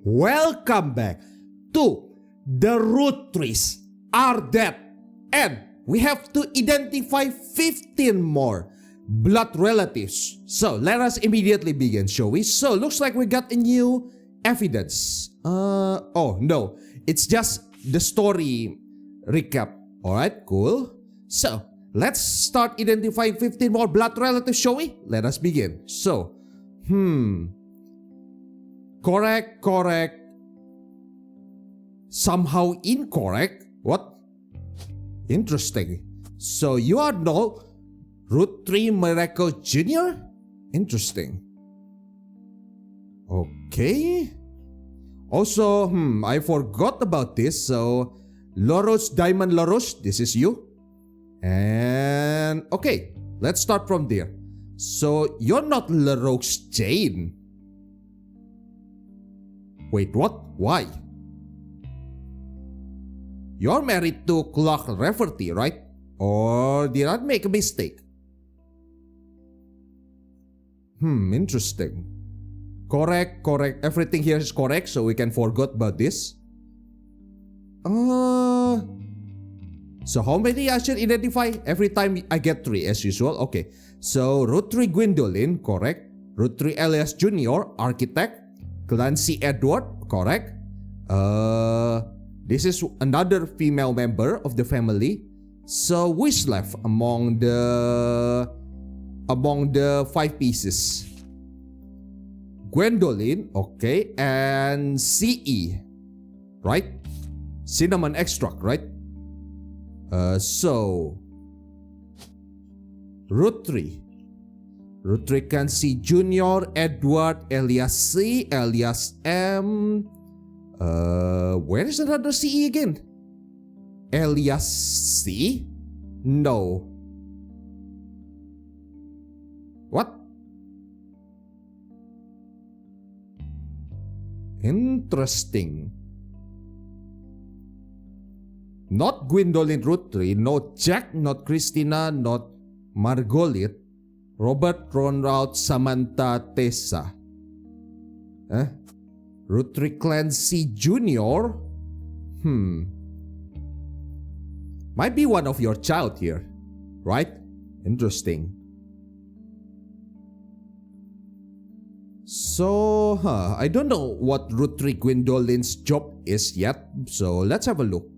Welcome back to the Roottrees are dead, and we have to identify 15 more blood relatives. So let us immediately begin, shall we? So looks like we got a new evidence. Oh no, it's just the story recap. Alright, cool. So let's start identifying 15 more blood relatives, shall we? Let us begin. So, correct. Somehow incorrect. What? Interesting. So you are no Roottrees Miracle Jr.? Interesting. Okay. Also, I forgot about this. So, Loros Diamond Loros, this is you. And okay, let's start from there. So, you're not LaRoche Jane. Wait, what? Why? You're married to Clark Rafferty, right? Or did I make a mistake? Interesting. Correct. Everything here is correct, so we can forget about this. So how many I should identify? Every time I get 3 as usual. Okay. So Roottrees Gwendolyn, correct. Roottrees Elias Jr., architect. Clancy Edward, correct. This is another female member of the family. So who is left among the 5 pieces? Gwendolyn, okay, and CE, right? Cinnamon extract, right? So Roottrees Clancy Jr., Edward, Elias C, Elias M. Where is another CE again? Elias C? No. What? Interesting. Not Gwendolyn Roottrees, not Jack, not Christina, not Margolit, Robert, Ronald, Samantha, Tessa. Roottrees Clancy Jr. Might be one of your child here, right? Interesting. So, I don't know what Roottrees Gwendolyn's job is yet, so let's have a look.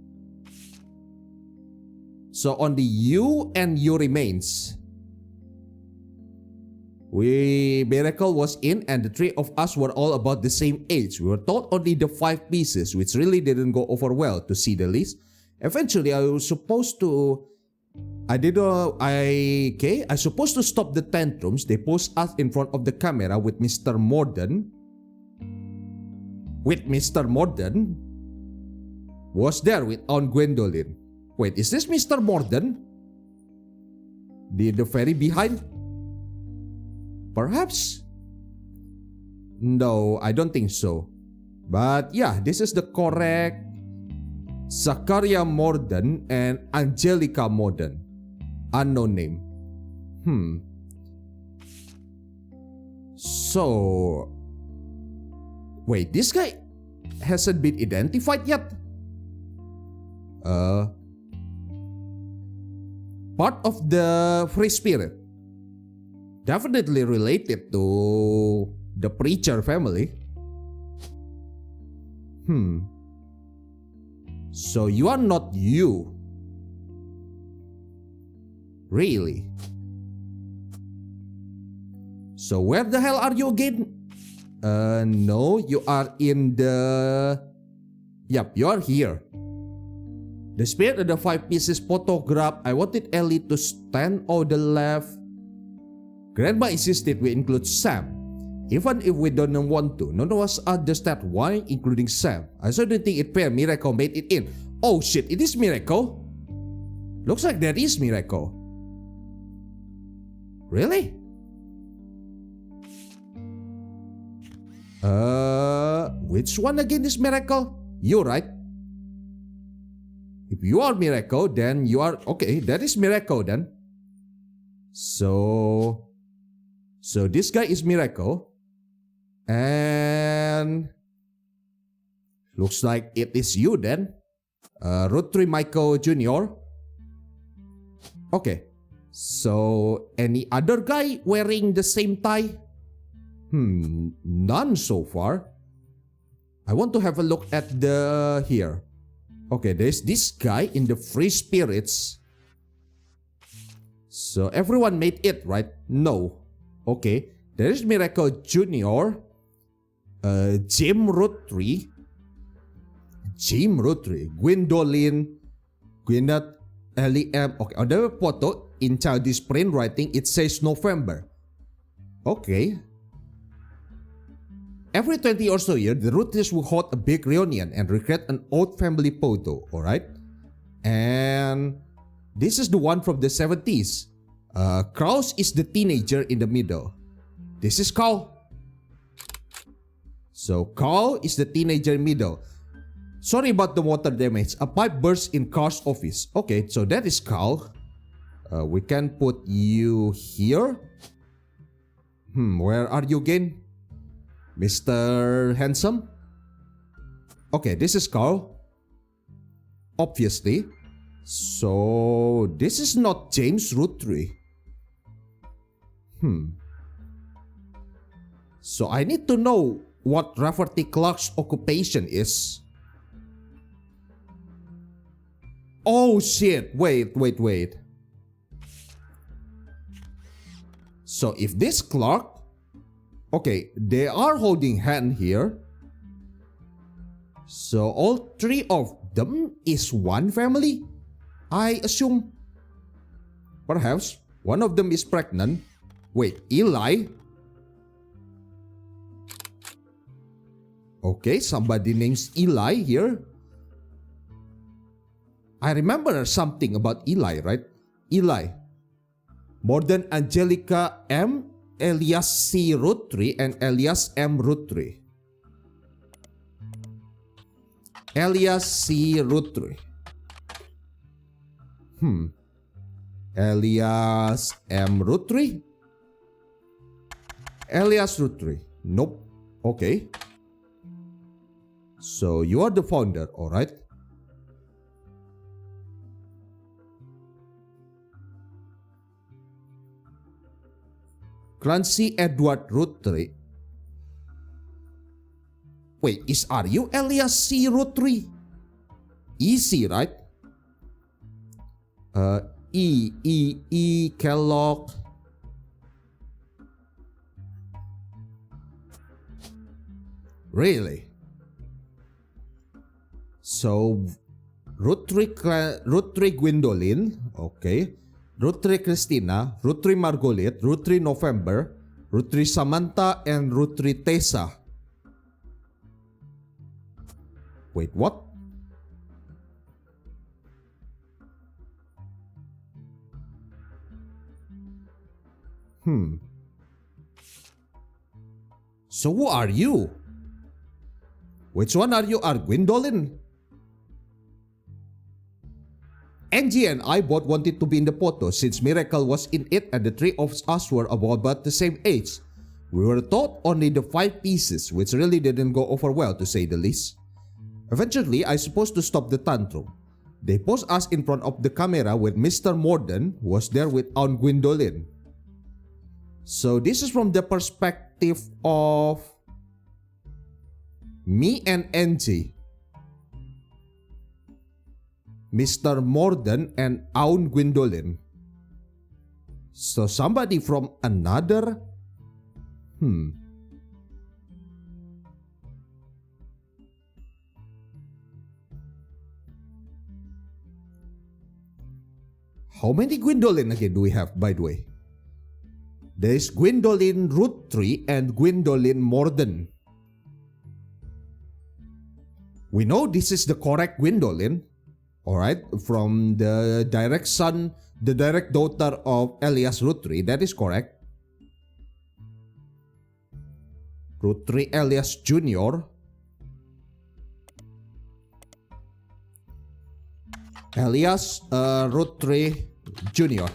So only you and you remains. Miracle was in, and the 3 of us were all about the same age. We were told only the 5 pieces, which really didn't go over well, to see the least. Eventually, I was supposed to... I supposed to stop the tantrums. They posed us in front of the camera with Mr. Morden. Was there with Aunt Gwendolyn. Wait, is this Mr. Morden? The very behind? Perhaps? No, I don't think so. But yeah, this is the correct Zachariah Morden and Angelica Morden. Unknown name. So... Wait, this guy hasn't been identified yet? Part of the Free Spirit. Definitely related to the preacher family. So you are not you. Really? So where the hell are you again? No, you are in the... Yep, you are here. The spirit of the 5 pieces photograph. I wanted Ellie to stand on the left. Grandma insisted we include Sam. Even if we don't want to, none of us understand why, including Sam. I also don't think it fair Miracle made it in. Oh shit, it is Miracle? Looks like that is Miracle. Really? Which one again is Miracle? You, right? If you are Miracle, then you are... Okay, that is Miracle then. So this guy is Miracle. And Looks like it is you then. Roottrees Michael Jr. Okay. So, any other guy wearing the same tie? None so far. I want to have a look at the here. Okay, there's this guy in the free spirits. So everyone made it, right? No. Okay, there's Miracle Jr. Jim Roottrees, Gwendolyn, Gwyneth, Ellie M. Okay, on the photo in childish print writing it says November. Okay. Every 20 or so years, the Roottrees will hold a big reunion and recreate an old family photo, alright? And this is the one from the 70s. Kraus is the teenager in the middle. This is Carl. So Carl is the teenager in the middle. Sorry about the water damage. A pipe burst in Carl's office. Okay, so that is Carl. We can put you here. Where are you again? Mr. Handsome? Okay, this is Carl. Obviously. So, this is not James Roottrees. So, I need to know what Rafferty Clark's occupation is. Oh shit, wait. So, if this Clark, okay, they are holding hand here. So all three of them is one family? I assume. Perhaps one of them is pregnant. Wait, Eli? Okay, somebody names Eli here. I remember something about Eli, right? Eli. More than Angelica M. Elias C. Roottrees and Elias M. Roottrees. Elias C. Roottrees. Elias M. Roottrees? Elias Roottrees. Nope. Okay. So you are the founder, alright? Clancy Edward Roottrees. Wait, are you Elias C. Roottrees? Easy, right? Kellogg. Really? So, Roottrees Gwendolyn, okay. Roottrees Christina, Roottrees Margolith, Roottrees November, Roottrees Samantha, and Roottrees Tessa. Wait, what? So who are you? Which one are you? Are Gwendolyn? Angie and I both wanted to be in the photo since Miracle was in it and the three of us were about the same age. We were taught only the 5 pieces, which really didn't go over well to say the least. Eventually, I supposed to stop the tantrum. They posed us in front of the camera with Mr. Morden, who was there with Aunt Gwendolyn. So this is from the perspective of me and Angie. Mr. Morden and Aunt Gwendolyn. So somebody from another? How many Gwendolyn again do we have, by the way? There is Gwendolyn Roottrees and Gwendolyn Morden. We know this is the correct Gwendolyn. Alright, from the direct son, the direct daughter of Elias Roottrees, that is correct. Roottrees Elias Jr. Elias Roottrees Jr.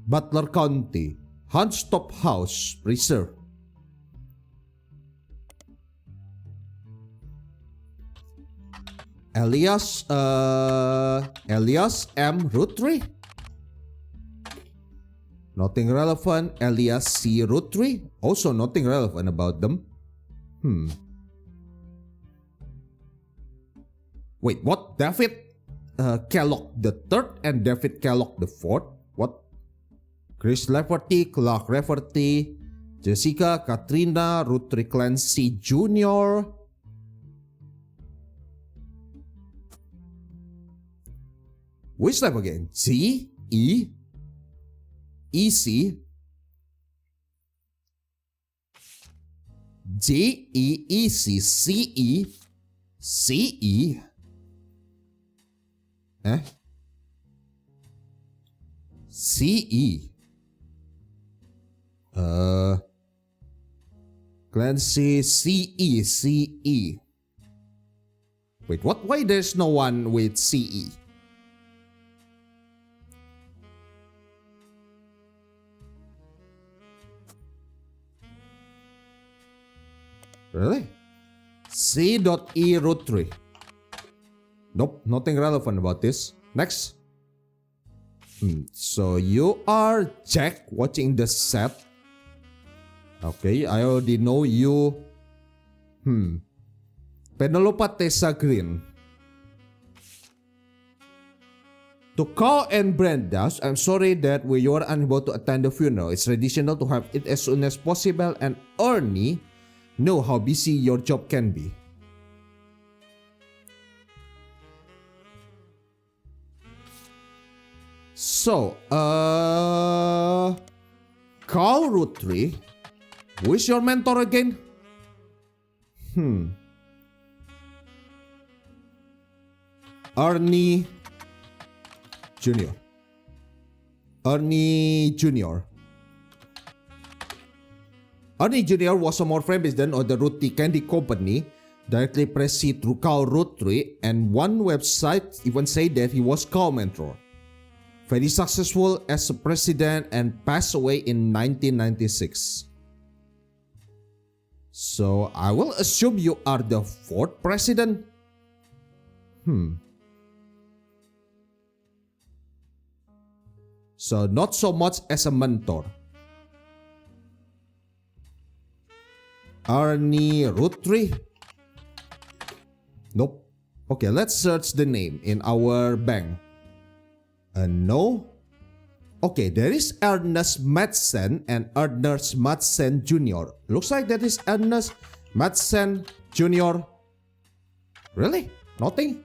Butler County, Hunstop House, Reserve. alias M Roottrees. Nothing relevant. Alias C Roottrees. Also nothing relevant about them. Wait, what? David Kellogg the third and David Kellogg the fourth? What? Chris Lafferty, Clark Rafferty, Jessica, Katrina, Roottrees Clancy Jr. Which type again? G, E, E, C, J, E, E, C, C, E, C, E. C, E. Clancy, C, E, C, E. Wait, what? Why there's no one with C, E? Really? C.E Roottrees. Nope, nothing relevant about this. Next. So you are Jack watching the set. Okay, I already know you. Penelope Tessa Green. To Carl and Brenda, I'm sorry that you are unable to attend the funeral. It's traditional to have it as soon as possible, and Ernie know how busy your job can be. So, Carl Roottrees, who is your mentor again? Ernie Jr. Ernie Jr. Ernie Jr. was a more famous than of the Roottrees Candy Company, directly preceded through Carl Roottrees, and one website even said that he was Carl mentor. Very successful as a president and passed away in 1996. So I will assume you are the fourth president. So not so much as a mentor. Ernie Roottrees? Nope. Okay, let's search the name in our bank. No. Okay, there is Ernest Madsen and Ernest Madsen Jr. Looks like that is Ernest Madsen Jr. Really? Nothing?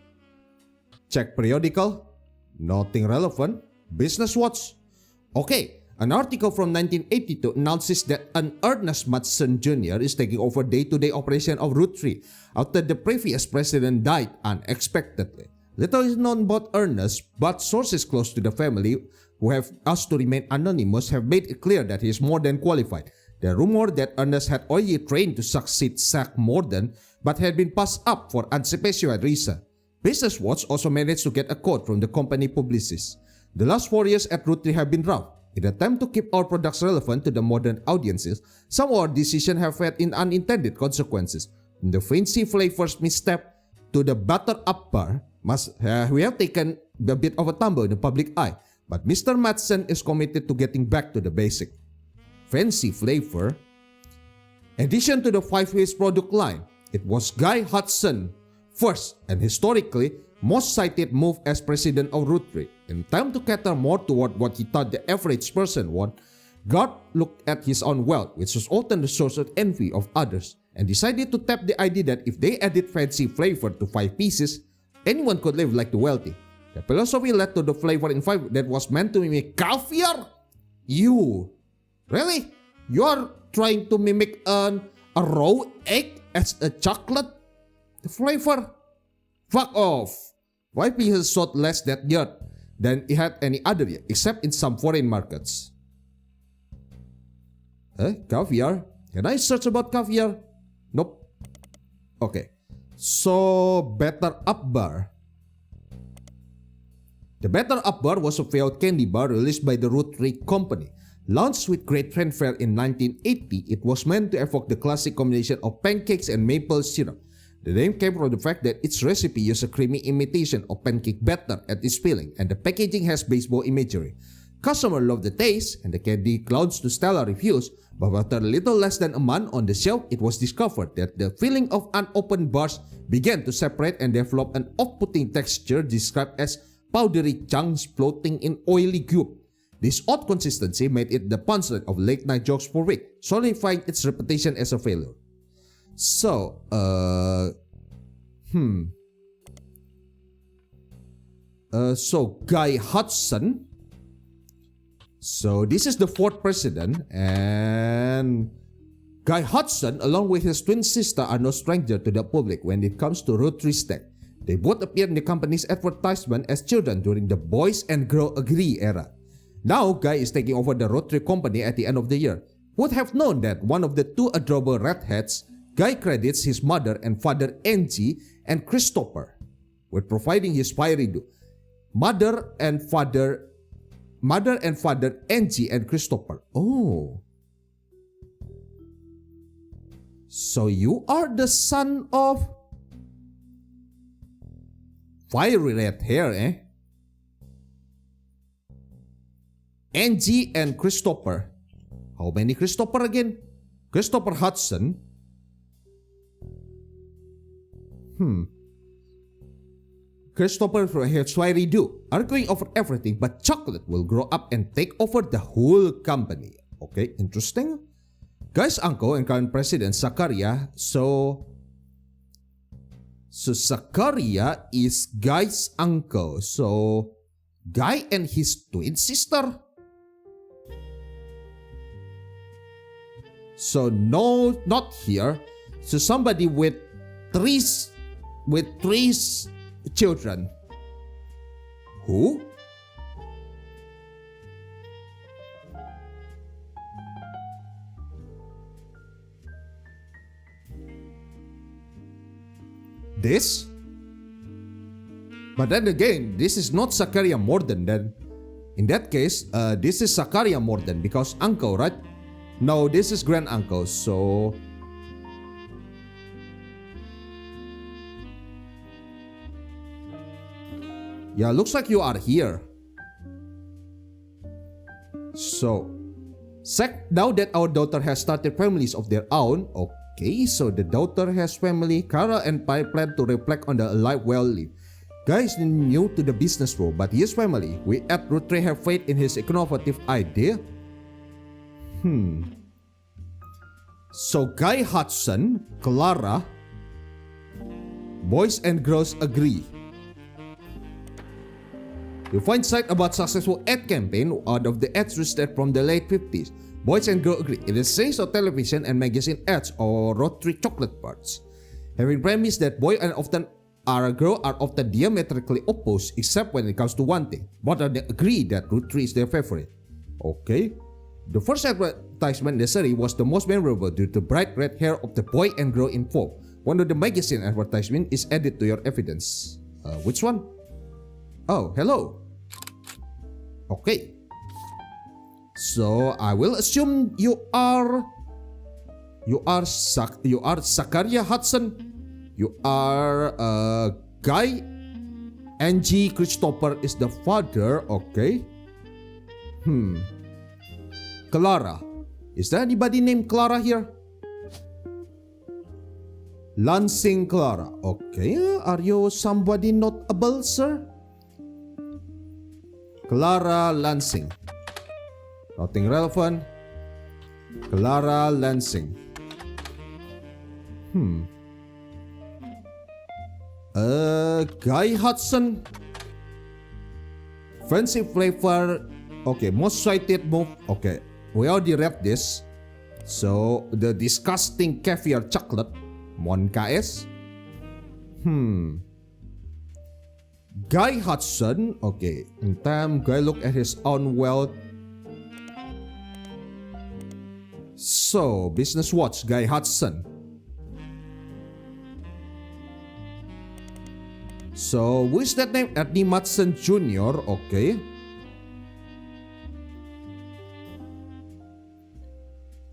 Check periodical. Nothing relevant. Business Watch. Okay, an article from 1982 announces that an Ernest Madsen Jr. is taking over day-to-day operation of Roottrees after the previous president died unexpectedly. Little is known about Ernest, but sources close to the family who have asked to remain anonymous have made it clear that he is more than qualified. The rumor that Ernest had already trained to succeed Zach Morden but had been passed up for unspecified reason. Business Watch also managed to get a quote from the company publicist. The last 4 years at Roottrees have been rough. In an attempt to keep our products relevant to the modern audiences, some of our decisions have had unintended consequences. From the fancy flavors misstep to the butter-up bar, we have taken a bit of a tumble in the public eye, but Mr. Madsen is committed to getting back to the basic. Fancy flavor. Addition to the 5-piece product line, it was Guy Hudson first and historically most cited move as president of Roottrees. In time to cater more toward what he thought the average person want, God looked at his own wealth, which was often the source of envy of others, and decided to tap the idea that if they added fancy flavor to 5 pieces, anyone could live like the wealthy. The philosophy led to the flavor in 5 that was meant to mimic caviar? You? Really? You are trying to mimic a raw egg as a chocolate? The flavor? Fuck off! 5 pieces sold less that year than it had any other year, except in some foreign markets. Caviar? Can I search about caviar? Nope. Okay. So, Better Up Bar. The Better Up Bar was a failed candy bar released by the Roottrees Company. Launched with great fanfare in 1980, it was meant to evoke the classic combination of pancakes and maple syrup. The name came from the fact that its recipe uses a creamy imitation of pancake batter at its filling, and the packaging has baseball imagery. Customers love the taste, and the candy clouds to stellar reviews, but after a little less than a month on the shelf, it was discovered that the filling of unopened bars began to separate and develop an off-putting texture described as powdery chunks floating in oily goop. This odd consistency made it the punchline of late-night jokes for weeks, solidifying its reputation as a failure. So, Guy Hudson. So, this is the fourth president, and Guy Hudson, along with his twin sister, are no stranger to the public when it comes to Roottrees tech. They both appeared in the company's advertisement as children during the Boys and Girl Agree era. Now, Guy is taking over the Roottrees company at the end of the year. Would have known that one of the two adorable redheads, Guy credits his mother and father Angie and Christopher with providing his fiery do. Mother and father Angie and Christopher. Oh. So you are the son of fiery red hair, eh? Angie and Christopher. How many Christopher again? Christopher Hudson. Christopher has fiery do, arguing over everything, but chocolate will grow up and take over the whole company. Okay, interesting. Guy's uncle and current president, Zakaria. So Zakaria is Guy's uncle. So Guy and his twin sister. So no, not here. So somebody with three children. Who? This? But then again, this is not Zakaria Morden then. In that case, this is Zakaria Morden because uncle, right? No, this is grand uncle, so... Yeah, looks like you are here. So, now that our daughter has started families of their own, okay, so the daughter has family, Kara and Pai plan to reflect on the life well lived. Guy is new to the business world, but his family, we at Roottrees have faith in his innovative idea. So Guy Hudson, Clara, Boys and Girls Agree. You find site about successful ad campaign out of the ads listed from the late 50s. Boys and Girls Agree. It is series of television and magazine ads or Roottrees chocolate parts. Having premise that boy and girl are often diametrically opposed except when it comes to one thing. Both of them agree that Roottrees is their favorite. Okay. The first advertisement in the series was the most memorable due to bright red hair of the boy and girl involved. One of the magazine advertisement is added to your evidence. Which one? Oh, hello. Okay. So I will assume you are Zakaria Hudson. You are Guy. Angie Christopher is the father. Okay. Clara. Is there anybody named Clara here? Lansing Clara. Okay. Are you somebody notable, sir? Clara Lansing. Nothing relevant. Clara Lansing. Guy Hudson. Fancy flavor. Okay, most cited move. Okay, we already read this. So, the disgusting caviar chocolate. Mon KS. Guy Hudson. Okay, in time, Guy look at his own wealth. So, business watch, Guy Hudson. So, who is that name? Ernie Madsen Jr. Okay.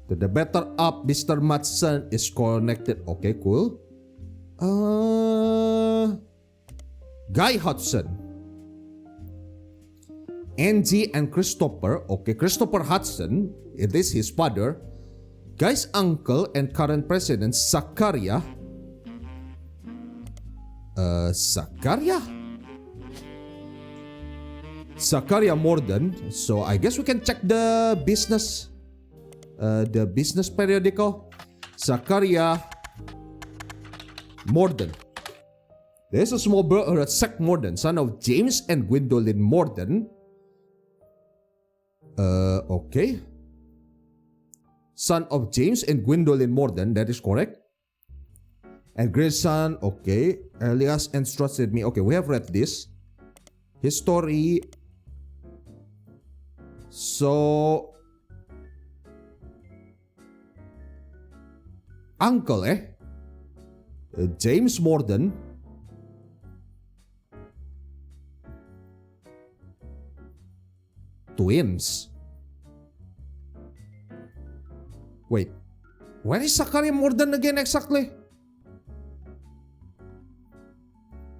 To the better up, Mr. Madsen is connected. Okay, cool. Guy Hudson. Angie and Christopher. Okay, Christopher Hudson, it is his father. Guy's uncle and current president, Zachariah. Zachariah Morden. So I guess we can check the business periodical. Zachariah Morden. There's a small brother, Zach Morden, son of James and Gwendolyn Morden. Okay. Son of James and Gwendolyn Morden, that is correct. And grandson, okay. Elias entrusted me. Okay, we have read this. History. So, uncle, James Morden. Twins. Wait, where is Zachariah Morden again exactly?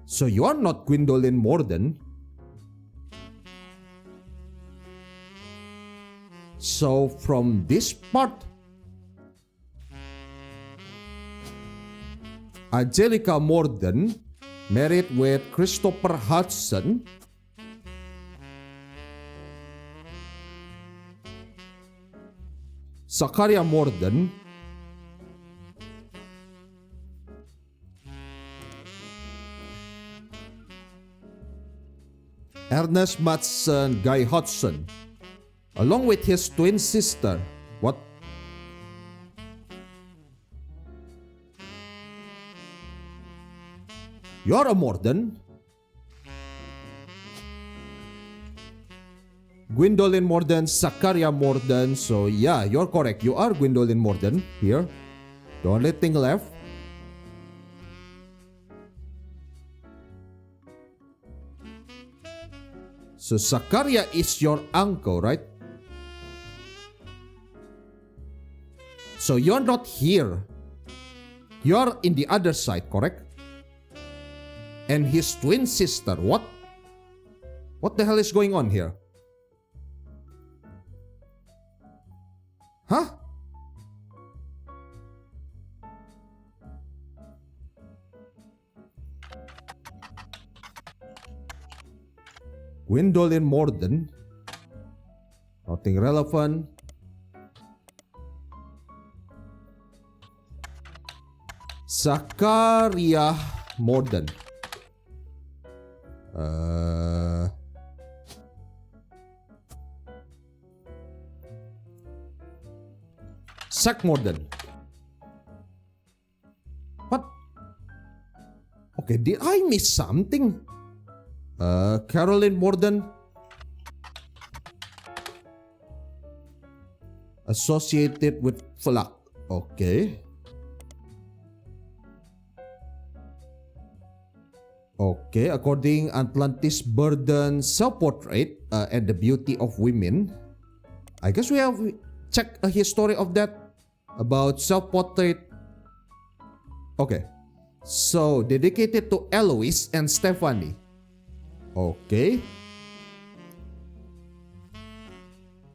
So you are not Gwendolyn Morden. So from this part, Angelica Morden married with Christopher Hudson. Zachariah Morden. Ernest Matson Guy Hudson, along with his twin sister. What? You're a Morden? Gwendolyn Morden, Zachariah Morden. So yeah, you're correct. You are Gwendolyn Morden here. The only thing left. So Zachariah is your uncle, right? So you're not here. You're in the other side, correct? And his twin sister, what? What the hell is going on here? Huh? Gwendolyn Morden. Nothing relevant. Zachariah Morden. Zach Morden. What? Okay, did I miss something? Carolyn Morden. Associated with Flak. Okay. Okay, according Atlantis Burden self-portrait and the beauty of women. I guess we have checked a history of that about self-portrait. Okay. So, dedicated to Eloise and Stephanie. Okay.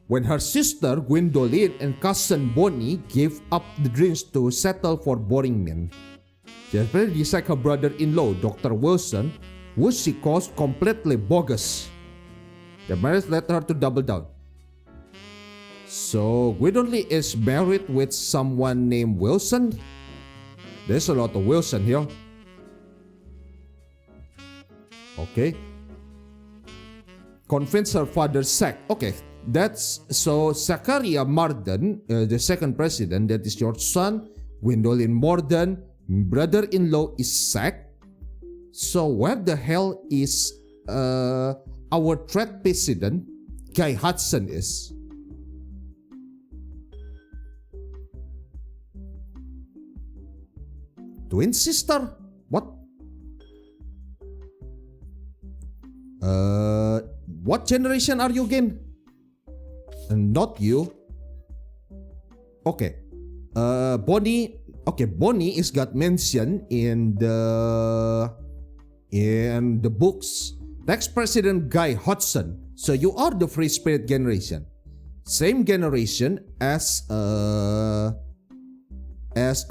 When her sister Gwendolyn and cousin Bonnie gave up the dreams to settle for boring men, she apparently disliked her brother-in-law, Dr. Wilson, which she calls completely bogus. The marriage led her to double down. So, Gwendolyn is married with someone named Wilson. There's a lot of Wilson here. Okay. Convince her father Zach. Okay, that's so Zachariah Morden, the second president, that is your son. Gwendolyn Morden, brother-in-law is Zach. So where the hell is our third president, Guy Hudson is? Twin sister? What? What generation are you again? Not you. Okay. Bonnie, Okay, Bonnie is got mentioned in the books. Next president, Guy Hodgson. So you are the free spirit generation. Same generation as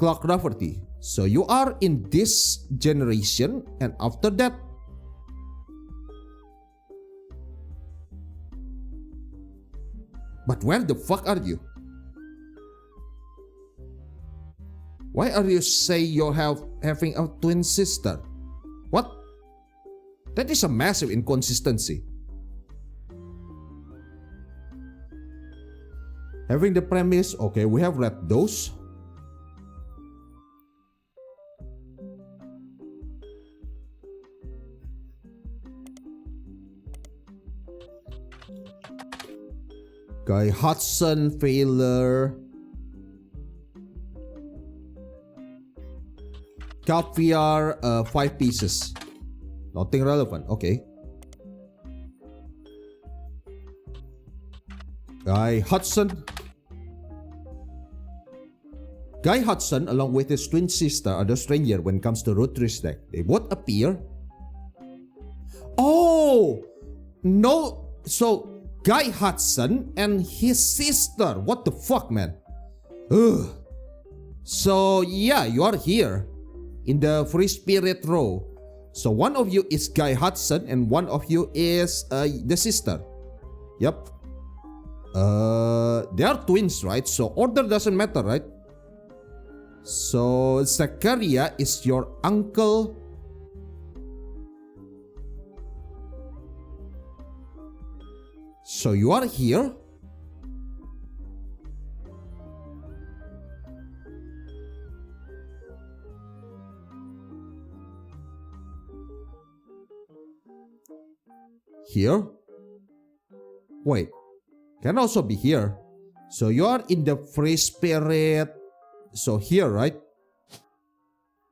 Clark Rafferty. So you are in this generation, and after that, but where the fuck are you? Why are you say you're having a twin sister? What? That is a massive inconsistency. Having the premise, okay, we have read those. Guy Hudson, failure. Caviar, 5 pieces. Nothing relevant, okay. Guy Hudson, along with his twin sister, are the stranger when it comes to Roottrees deck. They both appear. Oh! No, so Guy Hudson and his sister. What the fuck, man? Ugh. So, yeah, you are here in the free spirit row. So, one of you is Guy Hudson and one of you is the sister. Yep. They are twins, right? So, order doesn't matter, right? So, Zachariah is your uncle. So, you are here. Here? Wait, can also be here. So you are in the free spirit. So here, right?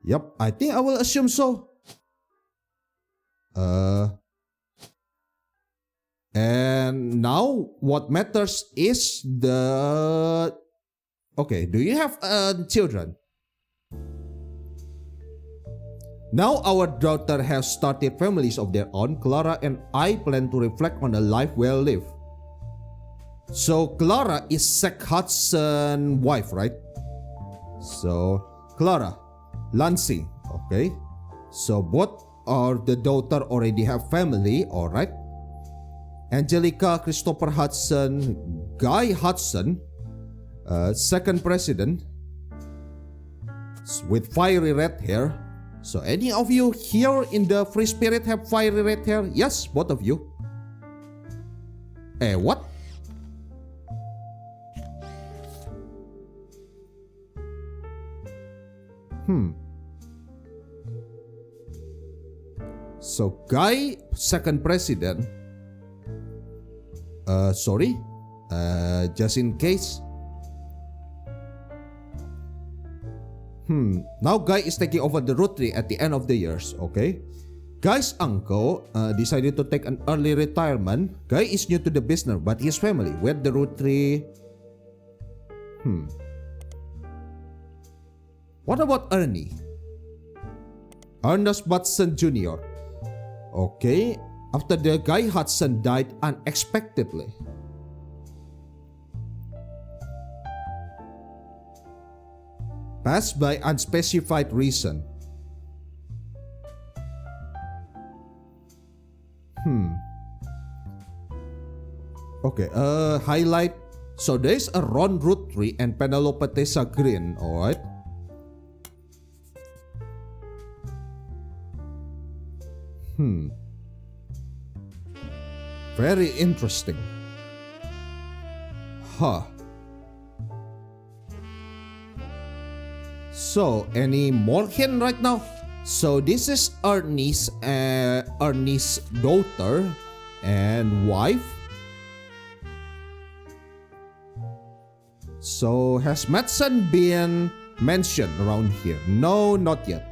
Yep, I think I will assume so. And now what matters is the... Okay, do you have children? Now our daughter has started families of their own. Clara and I plan to reflect on a life well lived. So Clara is Zach Hudson's wife, right? So Clara, Lansing, okay. So both are the daughter already have family, alright. Angelica, Christopher Hudson, Guy Hudson, second president with fiery red hair. So any of you here in the free spirit have fiery red hair? Yes, both of you. What? So Guy, second president. Sorry. Just in case. Now Guy is taking over the Roottrees at the end of the years, okay? Guy's uncle decided to take an early retirement. Guy is new to the business, but his family with the Roottrees. What about Ernie? Ernest Hudson Jr. Okay, after the Guy Hudson died unexpectedly. Passed by unspecified reason. Okay, highlight. So there's a Ron Roottrees and Penelope Tessa Green, alright. Very interesting. So, any more hint right now? So, this is Ernie's daughter and wife. So, has Madsen been mentioned around here? No, not yet.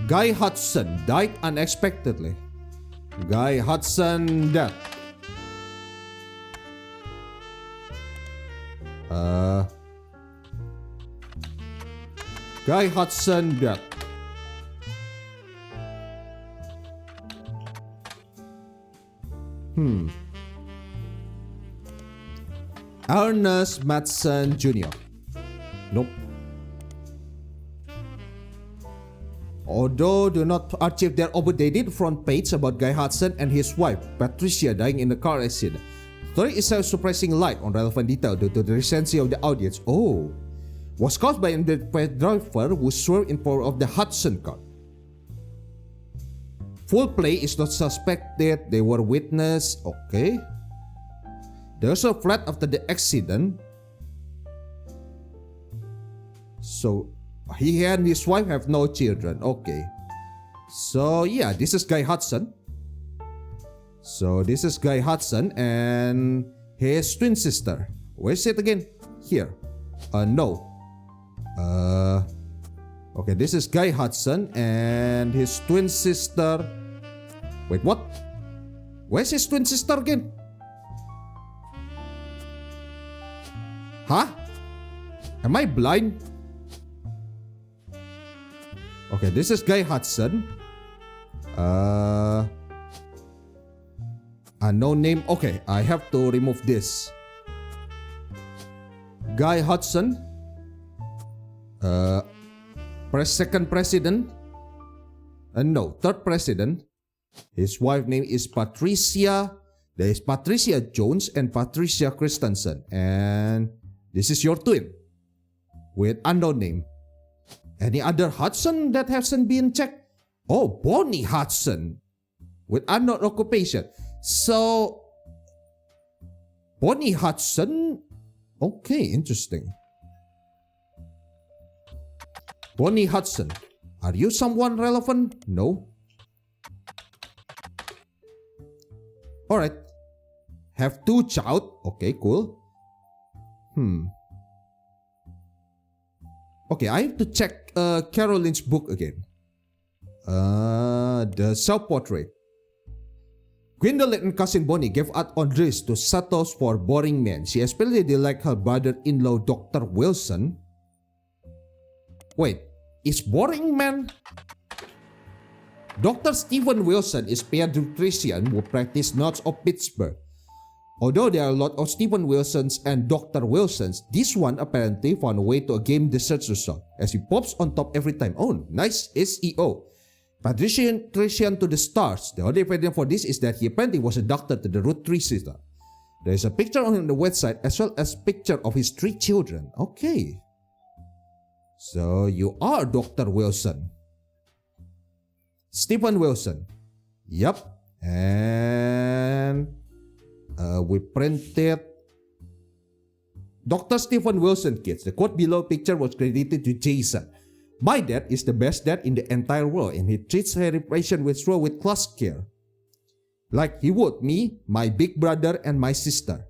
Guy Hudson died unexpectedly. Guy Hudson death. Guy Hudson death. Ernest Madsen Jr. Nope. Although do not archive their updated front page about Guy Hudson and his wife Patricia dying in a car accident. Story is a surprising light on relevant detail due to the recency of the audience. Oh, was caused by the driver who swerved in favor of the Hudson car. Full play is not suspected. They were witness. Okay. They also fled after the accident. So he and his wife have no children. Okay. So yeah, this is Guy Hudson. So this is Guy Hudson and his twin sister. Where's it again? Here. No. Okay, this is Guy Hudson and his twin sister. Wait, what? Where's his twin sister again? Huh? Am I blind? Okay, this is Guy Hudson. Unknown name. Okay, I have to remove this. Guy Hudson. Second president. No, third president. His wife name is Patricia. There is Patricia Jones and Patricia Christensen. And this is your twin with unknown name. Any other Hudson that hasn't been checked? Oh, Bonnie Hudson with unknown occupation. So, Bonnie Hudson. Okay, interesting. Bonnie Hudson. Are you someone relevant? No. Alright. Have two child. Okay, cool. Okay, I have to check Caroline's book again. The self-portrait. Gwendolyn and cousin Bonnie gave out on Roottrees to settle for boring men. She especially disliked her brother-in-law, Dr. Wilson. Wait, is boring man? Dr. Stephen Wilson is a pediatrician who practiced north of Pittsburgh. Although there are a lot of Stephen Wilsons and Dr. Wilsons, this one apparently found a way to game the search result as he pops on top every time. Oh, nice SEO. Patrician to the stars. The only evidence for this is that he apparently was a doctor to the Roottrees sister. There is a picture on the website as well as picture of his 3 children. Okay. So you are Dr. Wilson. Stephen Wilson. Yup. And we printed Dr. Stephen Wilson kids. The quote below picture was credited to Jason. My dad is the best dad in the entire world and he treats her patient with class care. Like he would me, my big brother and my sister.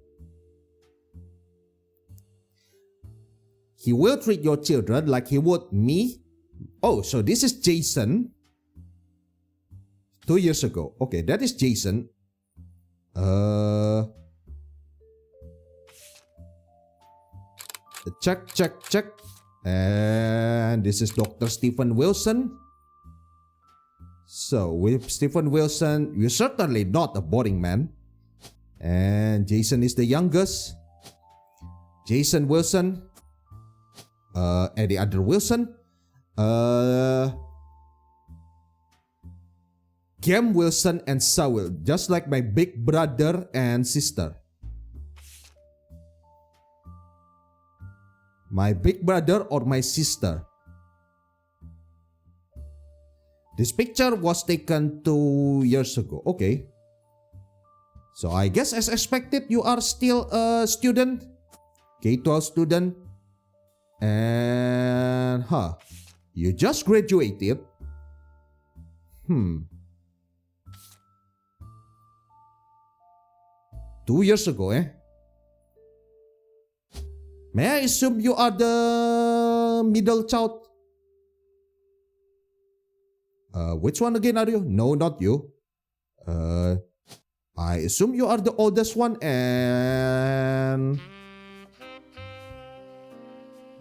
He will treat your children like he would me. Oh, so this is Jason. 2 years ago. Okay, that is Jason. Check. And this is Dr. Stephen Wilson. So with Stephen Wilson, you're certainly not a boring man. And Jason is the youngest. Jason Wilson. Any other Wilson? Cam Wilson and Saul, just like my big brother and sister. My big brother or my sister. This picture was taken 2 years ago. Okay. So I guess as expected, you are still a student. K-12 student. And you just graduated. 2 years ago, eh? May I assume you are the middle child? Which one again are you? No, not you. I assume you are the oldest one and...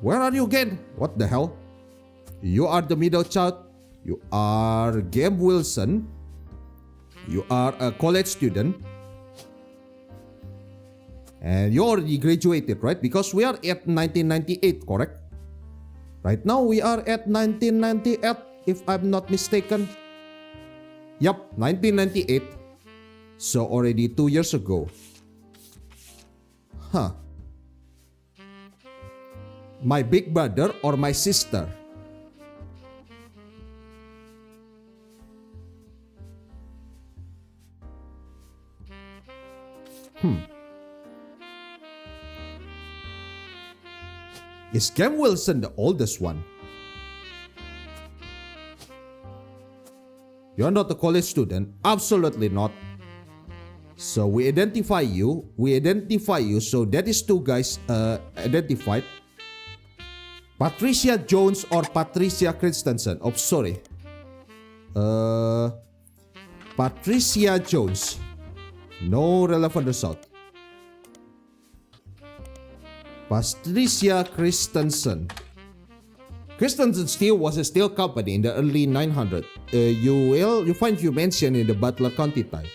Where are you again? What the hell? You are the middle child. You are Game Wilson. You are a college student. And you already graduated, right? Because we are at 1998, correct? Right now we are at 1998, if I'm not mistaken. Yup, 1998. So already 2 years ago. Huh. My big brother or my sister? Is Cam Wilson the oldest one? You're not a college student. Absolutely not. So we identify you. So that is two guys identified. Patricia Jones or Patricia Christensen. Oh, sorry. Patricia Jones. No relevant result. Patricia Christensen. Christensen Steel was a steel company in the early 900s. You find few mention in the Butler County type.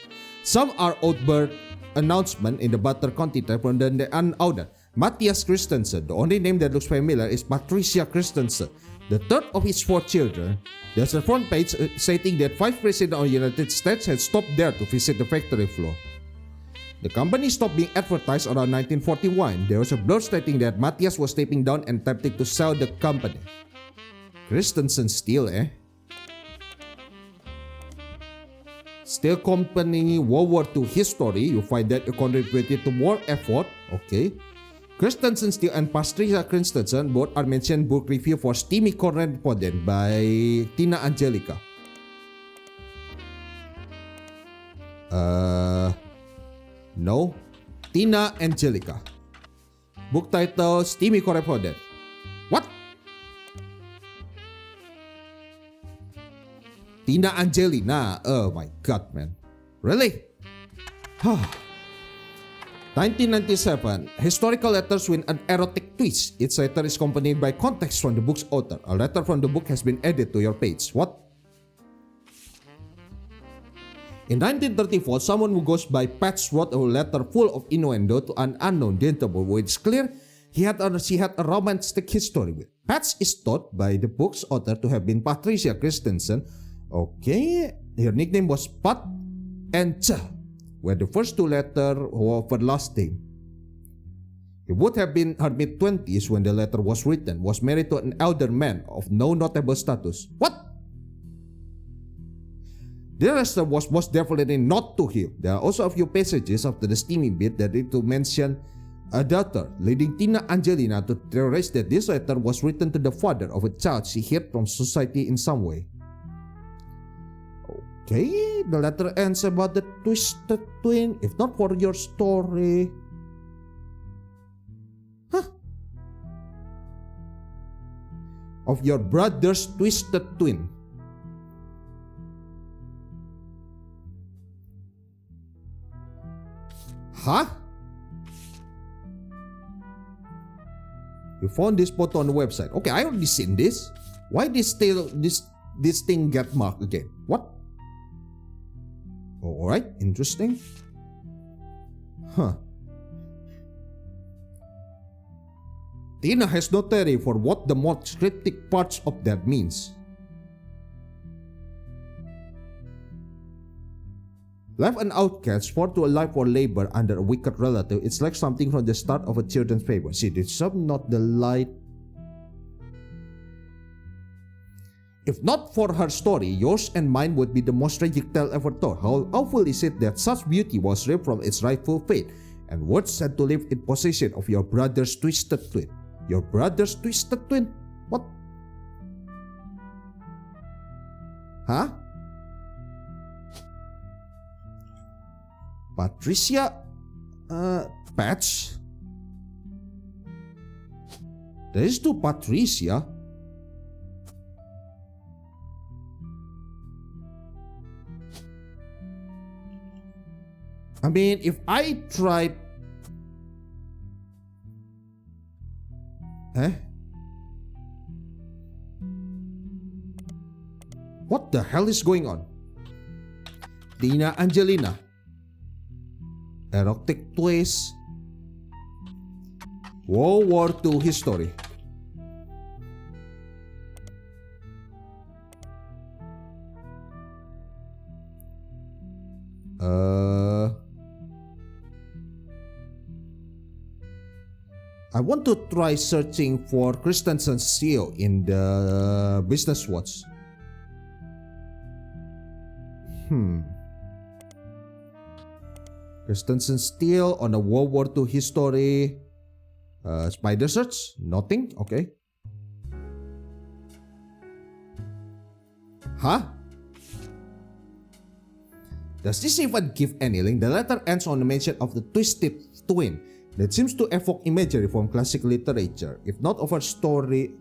Some are outward announcement in the Butler County type and then the unordered. Matthias Christensen. The only name that looks familiar is Patricia Christensen, the third of his 4 children. There's a front page stating that 5 presidents of the United States had stopped there to visit the factory floor. The company stopped being advertised around 1941. There was a blurb stating that Matthias was stepping down and attempting to sell the company. Christensen Steel, eh? Steel Company World War II history. You find that it contributed to war effort. Okay. Christensen Steel and Patricia Christensen both are mentioned book review for Steamy Correspondent by Tina Angelica. No. Tina Angelica. Book title Steamy Correspondent. What? Tina Angelina. Oh my god, man. Really? 1997. Historical letters with an erotic twist. Each letter is accompanied by context from the book's author. A letter from the book has been added to your page. What? In 1934, someone who goes by Patch wrote a letter full of innuendo to an unknown gentleman who it's clear she had a romantic history with. Patch is thought by the book's author to have been Patricia Christensen. Okay, her nickname was Pat and Ch, where the first 2 letters were her last name. He would have been her mid-20s when the letter was written, was married to an elder man of no notable status. What? The letter was most definitely not to him. There are also a few passages after the steamy bit that need to mention a daughter, leading Tina Angelina to theorize that this letter was written to the father of a child she hid from society in some way. Okay, the letter ends about the twisted twin. If not for your story... of your brother's twisted twin. Huh? You found this photo on the website. Okay, I already seen this. Why this thing get marked again? What? Alright, interesting. Huh. Tina has no theory for what the most cryptic parts of that means. Life an outcast, forced to a life for labor under a wicked relative, it's like something from the start of a children's fable. See, did some not the light? If not for her story, yours and mine would be the most tragic tale ever told. How awful is it that such beauty was ripped from its rightful fate, and worth sent to live in possession of your brother's twisted twin? Your brother's twisted twin? What? Huh? Patricia? Patch? There is two Patricia. I mean, if I tried... What the hell is going on? Tina Angelina. Erotic twist. World War II history. I want to try searching for Christensen's seal in the Business Watch. Christensen's seal on a World War II history. Spider search? Nothing? Okay. Huh? Does this even give any link? The letter ends on the mention of the twisted twin that seems to evoke imagery from classic literature, if not of a story.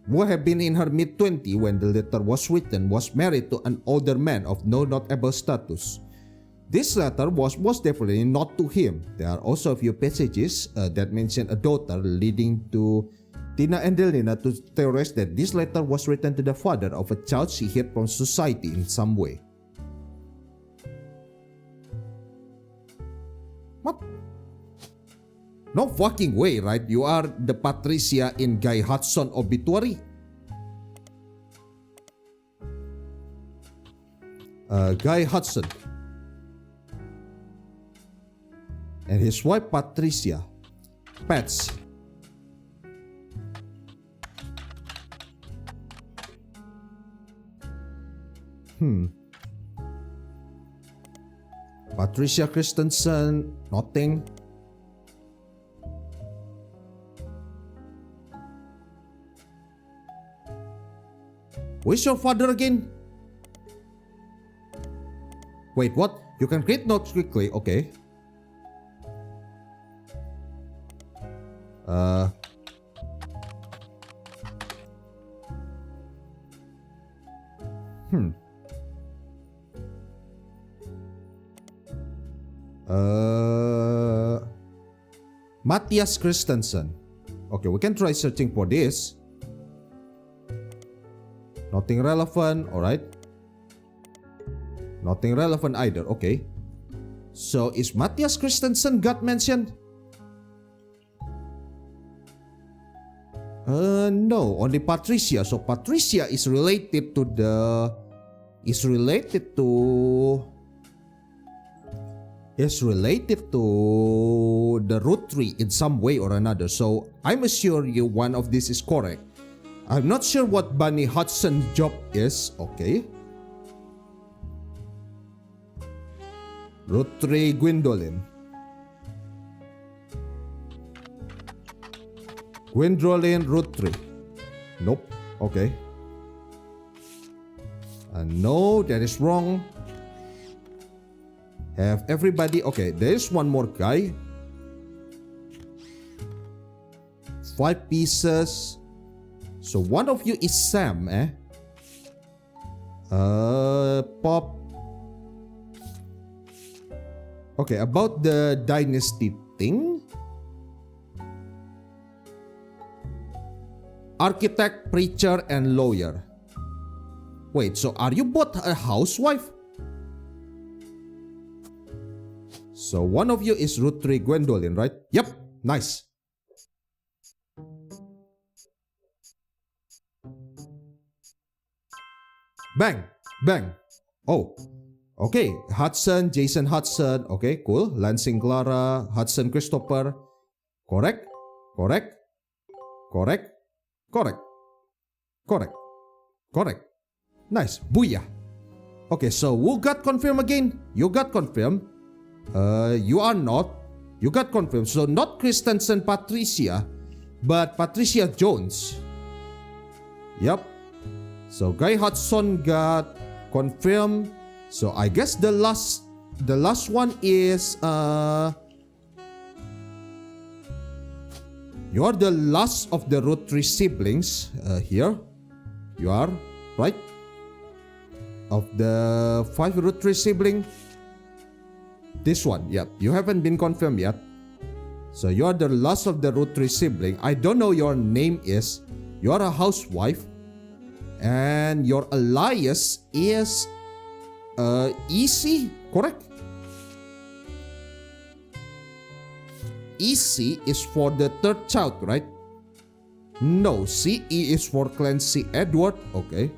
Who had been in her mid-20s when the letter was written, was married to an older man of no notable status. This letter was most definitely not to him. There are also a few passages that mention a daughter, leading to Tina Angelina to theorize that this letter was written to the father of a child she hid from society in some way. What? No fucking way, right? You are the Patricia in Guy Hudson obituary. Guy Hudson and his wife Patricia. Pets. Patricia Christensen, nothing. Where's your father again? Wait, what? You can create notes quickly, okay. Matthias Christensen. Okay, we can try searching for this. Nothing relevant, alright. Nothing relevant either, okay. So, is Matthias Christensen got mentioned? No, only Patricia. So, Patricia is related to the... Is related to the Roottrees in some way or another. So, I'm sure one of this is correct. I'm not sure what Bunny Hudson's job is. Okay. Roottrees Gwendolyn. Gwendolyn Roottrees. Nope. Okay. No, that is wrong. Have everybody... Okay, there is one more guy. 5 pieces. So one of you is Sam, eh? Pop. Okay, about the dynasty thing. Architect, preacher, and lawyer. Wait, so are you both a housewife? So one of you is Roottrees Gwendolyn, right? Yep, nice. Bang, bang. Oh, okay. Hudson, Jason Hudson. Okay, cool. Lansing Clara, Hudson Christopher. Correct, correct, correct, correct, correct, correct. Nice, booyah. Okay, so who got confirmed again? You got confirmed. You are not. You got confirmed. So not Christensen Patricia, but Patricia Jones. Yep. So Guy Hudson got confirmed. So I guess the last one is you are the last of the Roottrees siblings here. You are, right? of the 5 Roottrees sibling. This one, yep. You haven't been confirmed yet. So you are the last of the Roottrees sibling. I don't know your name is. You are a housewife. And your alias is EC, correct? EC is for the third child, right? No, CE is for Clancy Edward. Okay.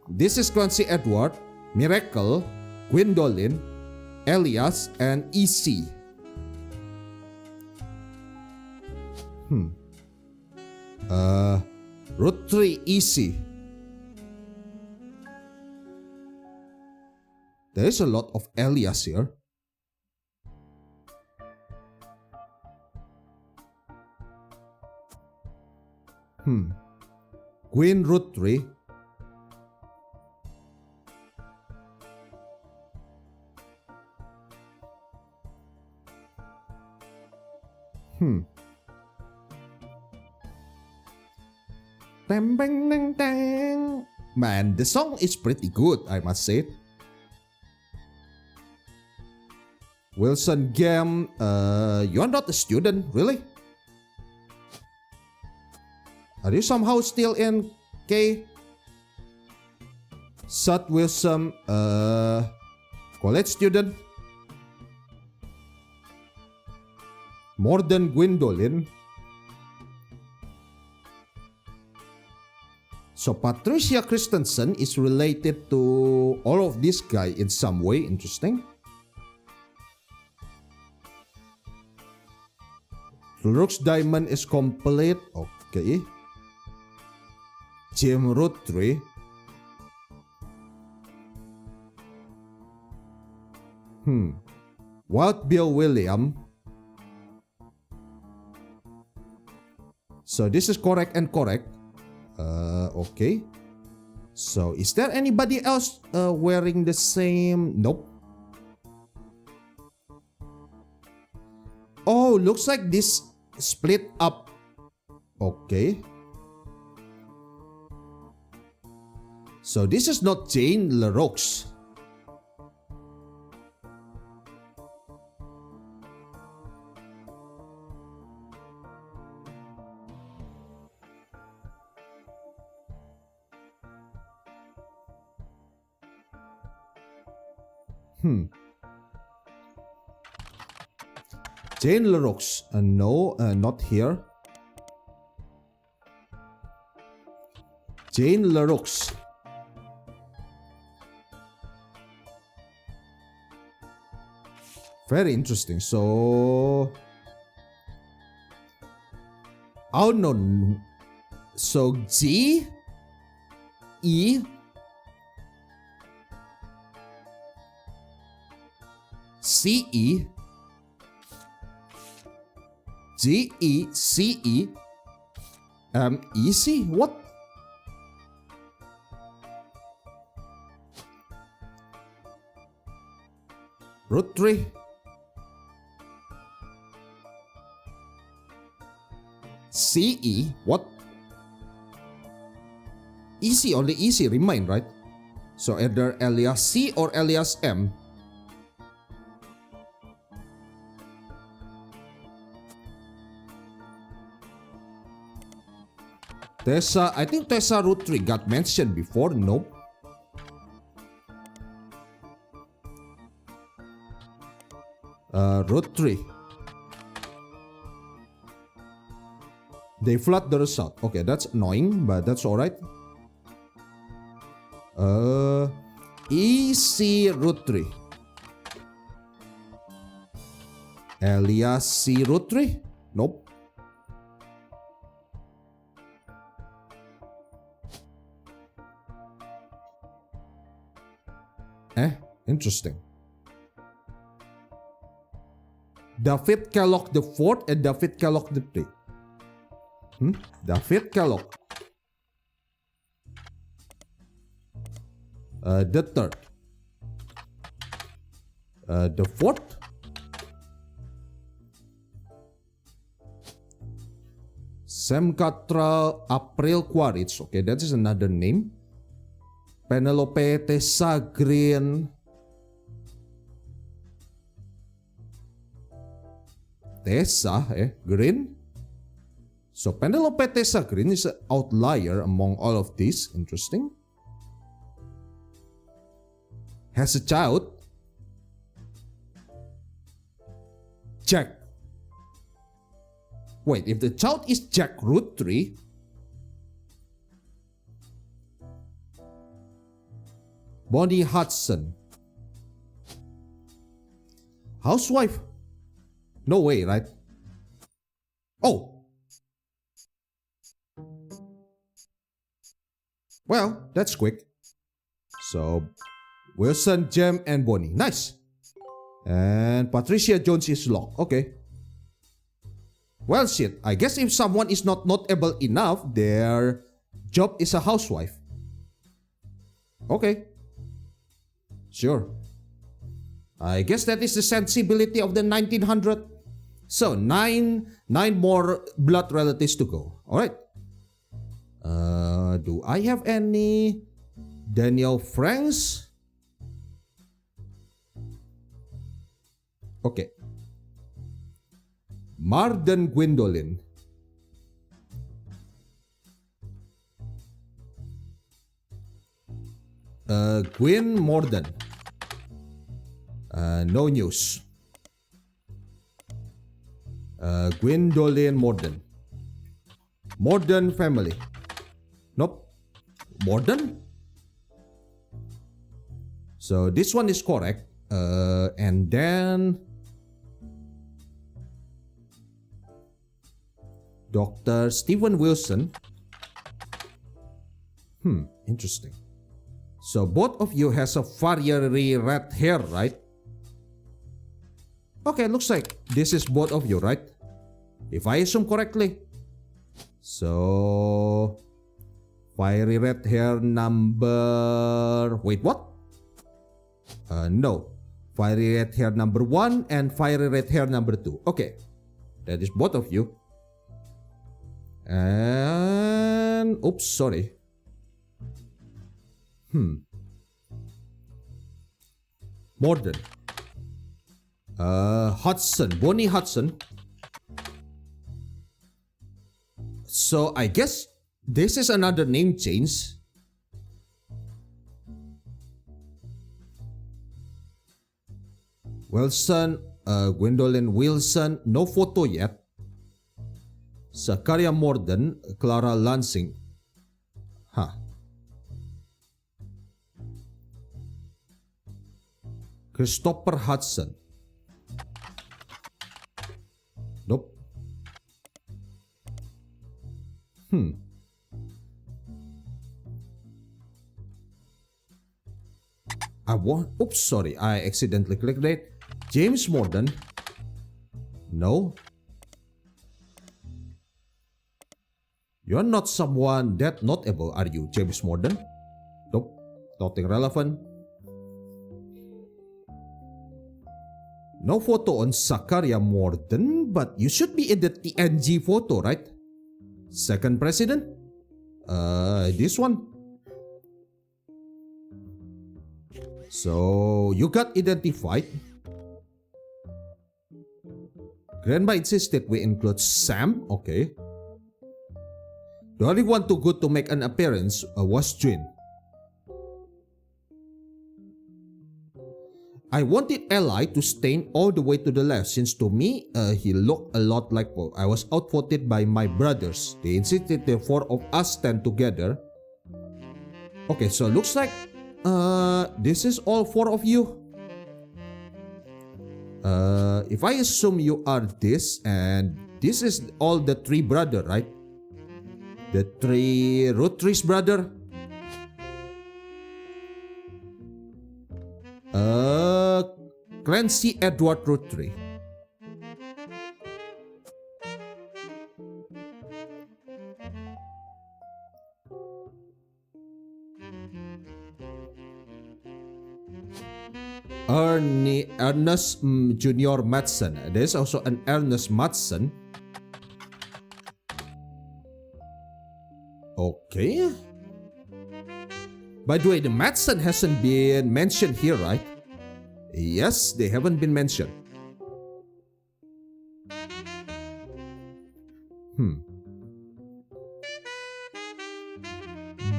This is Clancy Edward, Miracle, Gwendolyn, Elias, and EC. Roottrees EC. There is a lot of Elias here. Queen Roottrees. Man, the song is pretty good, I must say. Wilson Gam, you're not a student, really? Are you somehow still in K? Seth Wilson, college student? More than Gwendolyn. So Patricia Christensen is related to all of this guy in some way. Interesting. Brooks Diamond is complete. Okay. Jim Roottrees. Wild Bill William. So this is correct and correct. Okay. So is there anybody else wearing the same? Nope. Oh, looks like this split up. Okay. So this is not Jane LaRoche. Jane LaRoche. No, not here. Jane LaRoche. Very interesting. So, oh no. So G E C E G E C E E C. What? Roottrees. CE? What? EC, only EC remain, right? So either alias C or alias M. Tessa, I think Tessa Roottrees got mentioned before. Nope. Roottrees. They flood the result. Okay, that's annoying, but that's alright. EC Roottrees. Alias C Roottrees? Nope. Interesting. David Kellogg the fourth and David Kellogg the fifth. David Kellogg. The third. The fourth. Sam Cottrell, April Quaritch. Okay, that is another name. Penelope Tessa Green. Tessa, Green. So Penelope Tessa Green is an outlier among all of these. Interesting. Has a child. Jack. Wait, if the child is Jack Roottrees, Bonnie Hudson. Housewife? No way, right? Oh! Well, that's quick. So, Wilson, Jem, and Bonnie. Nice. And Patricia Jones is locked. Okay. Well, shit. I guess if someone is not notable enough, their job is a housewife. Okay. Sure. I guess that is the sensibility of the 1900. So, nine more blood relatives to go. Alright. Do I have any Daniel Franks? Okay. Marden Gwendolyn. Gwyn Morden. No news. Gwendolyn Morden. Morden family. Nope. Morden? So this one is correct. And then Dr. Stephen Wilson. Interesting. So both of you has a fiery red hair, right? Okay, looks like this is both of you, right? If I assume correctly. So fiery red hair number... Wait, what? No. Fiery red hair number 1 and fiery red hair number 2. Okay. That is both of you. And... Oops, sorry. Morden. Hudson. Bonnie Hudson. So I guess this is another name change. Wilson. Gwendolyn Wilson. No photo yet. Zachariah Morden. Clara Lansing. Christopher Hudson. Nope. Oops, sorry. I accidentally clicked it. James Morden. No. You're not someone that notable, are you, James Morden? Nope. Nothing relevant. No photo on Zachariah Morden, but you should be in the TNG photo, right? Second president? This one? So, you got identified. Grandma insisted we include Sam. Okay. The only one too good to make an appearance was Jin. I wanted Eli to stand all the way to the left since to me, he looked a lot like Paul. I was outvoted by my brothers. They insisted the 4 of us stand together. Okay, so looks like this is all 4 of you. If I assume you are this and this is all the 3 brother, right? The 3 Roottrees brother. Clancy Edward Roottrees. Ernest Junior Madsen. There is also an Ernest Madsen. Okay. By the way, the Madsen hasn't been mentioned here, right? Yes, they haven't been mentioned.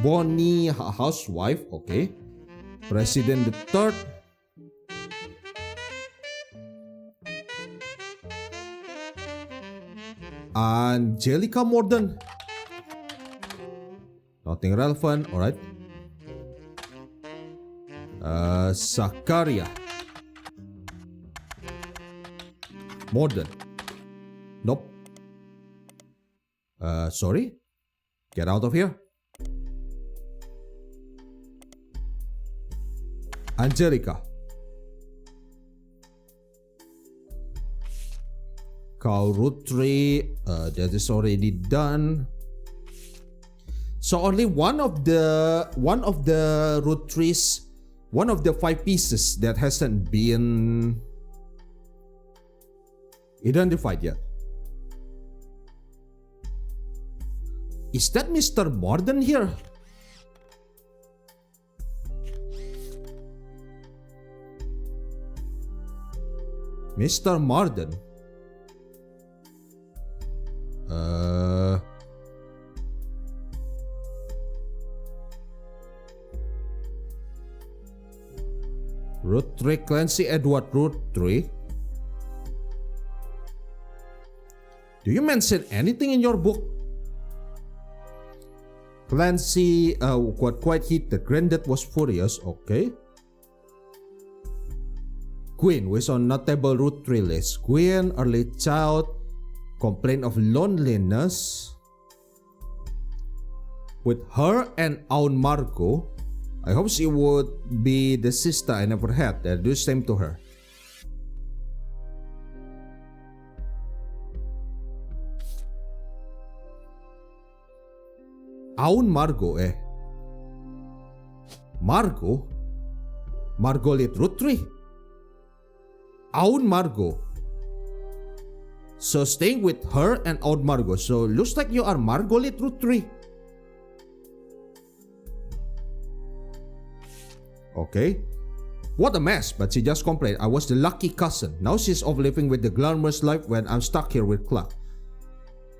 Bonnie, housewife, okay. President the Third. Angelica Morden. Nothing relevant, alright. Zakaria Morden. Nope. Sorry. Get out of here. Angelica. Cow Roottrees, that is already done. So only one of the Roottrees, one of the 5 pieces that hasn't been identified yet. Is that Mr. Morden here? Mr. Morden. Roottrees, Clancy Edward Roottrees. Do you mention anything in your book? Clancy got quite heated. Granddad was furious. Okay. Queen was on notable Roottrees list. Queen, early child, complained of loneliness. With her and Aunt Margot, I hope she would be the sister I never had. I'll do the same to her. Aunt Margot, Margot? Margolit Roottrees? Aunt Margot. So staying with her and Aunt Margot. So looks like you are Margolit Roottrees. Okay. What a mess, but she just complained. I was the lucky cousin. Now she's off living with the glamorous life when I'm stuck here with Clark.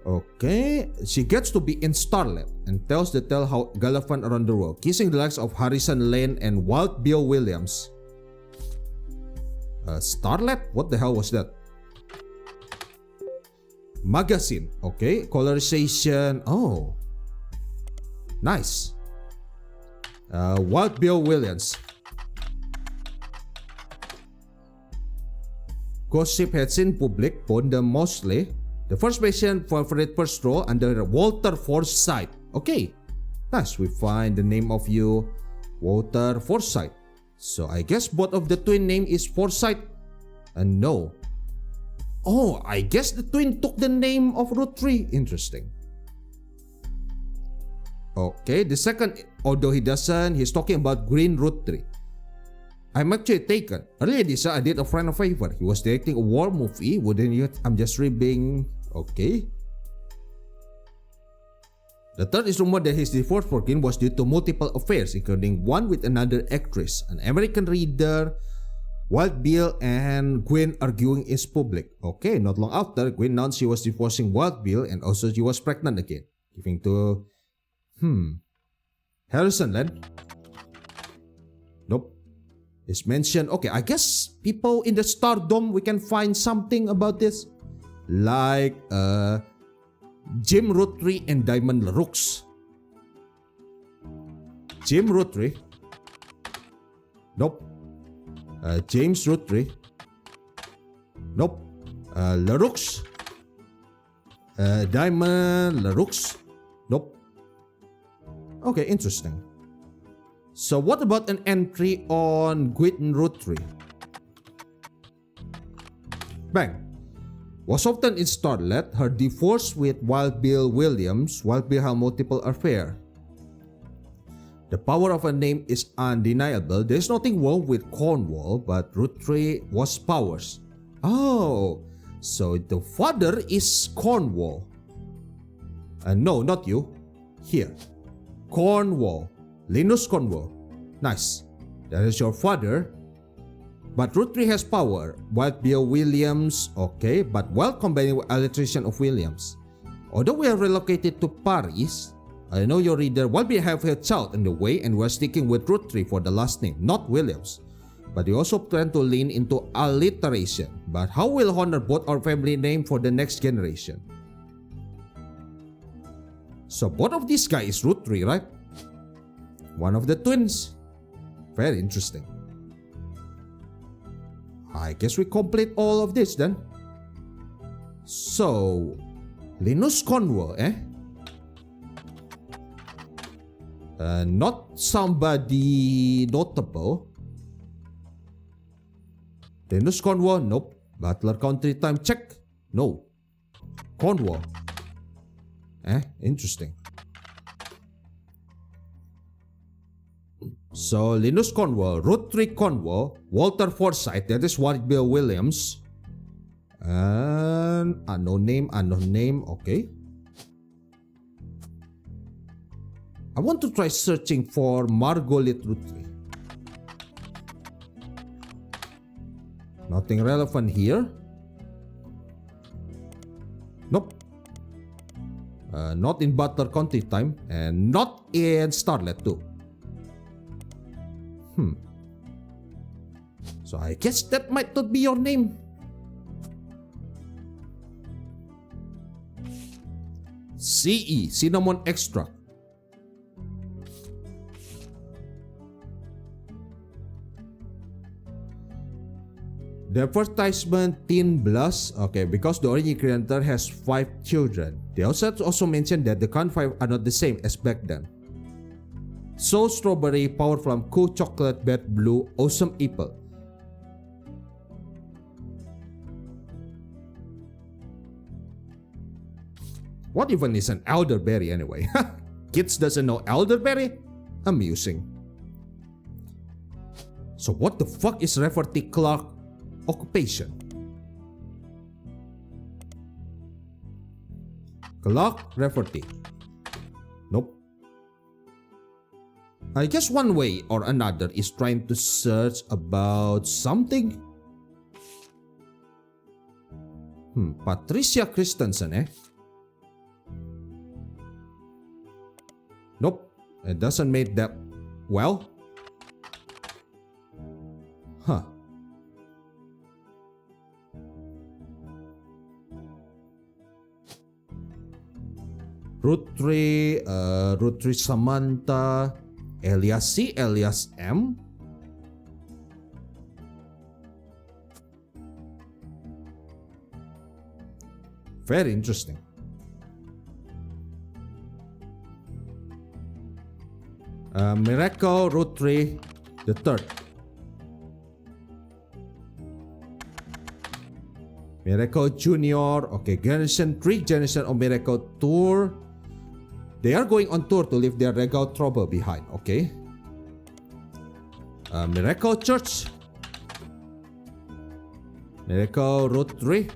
Okay. She gets to be in Starlet and tells the tale how gallivant around the world, kissing the likes of Harrison Lane and Wild Bill Williams. Starlet? What the hell was that? Magazine. Okay. Colorization. Oh. Nice. Wild Bill Williams. Gossip had seen public Bonda Mosley, the first patient favorite first role under Walter Forsythe. Okay, nice. We find the name of you, Walter Forsythe. So I guess both of the twin name is Forsythe. And no. Oh, I guess the twin took the name of Roottrees. Interesting. Okay, the second, although he doesn't, he's talking about Green Roottrees. I'm actually taken. Earlier this year, I did a friend a favor. He was directing a war movie. Wouldn't you? I'm just ribbing. Okay. The third is rumored that his divorce for Green was due to multiple affairs, including one with another actress. An American reader, Wild Bill and Gwen arguing is public. Okay, not long after, Gwen announced she was divorcing Wild Bill and also she was pregnant again. Giving to... Harrison Lane? Nope. It's mentioned. Okay, I guess people in the Stardom, we can find something about this. Like Jim Roottrees and Diamond LaRoux. Jim Roottrees. Nope. James Roottrees. Nope. LaRoux. Diamond LaRoux. Nope. Okay, interesting. So what about an entry on Gwyn Roottrees? Bang. Was often in Starlet, her divorce with Wild Bill Williams. Wild Bill had multiple affairs. The power of a name is undeniable. There's nothing wrong with Cornwall, but Roottrees was powers. Oh, so the father is Cornwall. No, not you. Here. Cornwall. Linus Cornwall. Nice. That is your father. But Roottrees has power. White Bill Williams. Okay, but well combined with electrician of Williams. Although we are relocated to Paris, I know your reader will be have a child in the way and we're sticking with Roottrees for the last name, not Williams. But we also plan to lean into alliteration. But how will honor both our family name for the next generation? So both of these guys is Roottrees, right? One of the twins. Very interesting. I guess we complete all of this then. So, Linus Cornwall, not somebody notable. Linus Cornwall, nope. Butler Country Time, check. No. Cornwall. Interesting. So, Linus Cornwall, Roottrees Cornwall, Walter Forsyth, that is White Bill Williams. And unknown name, okay. I want to try searching for Margolith Roottrees. Nothing relevant here. Nope. Not in Butler County Time and not in Starlet too. So I guess that might not be your name. CE, cinnamon extract. The advertisement Teen Blast, okay, because the original creator has 5 children. They also mentioned that the current 5 are not the same as back then. So strawberry, power from cool chocolate, bad blue, awesome apple. What even is an elderberry anyway? Kids doesn't know elderberry? Amusing. So what the fuck is Rafferty Clark occupation? Clark Rafferty. Nope. I guess one way or another is trying to search about something. Patricia Christensen, Nope. It doesn't make that well. Roottrees Samantha, Elias C, Elias M. Very interesting. Miracle Roottrees the third. Miracle Junior, okay, generation 3 generation of Miracle Tour. They are going on tour to leave their regal trouble behind, okay. Miracle Church. Miracle Roottrees.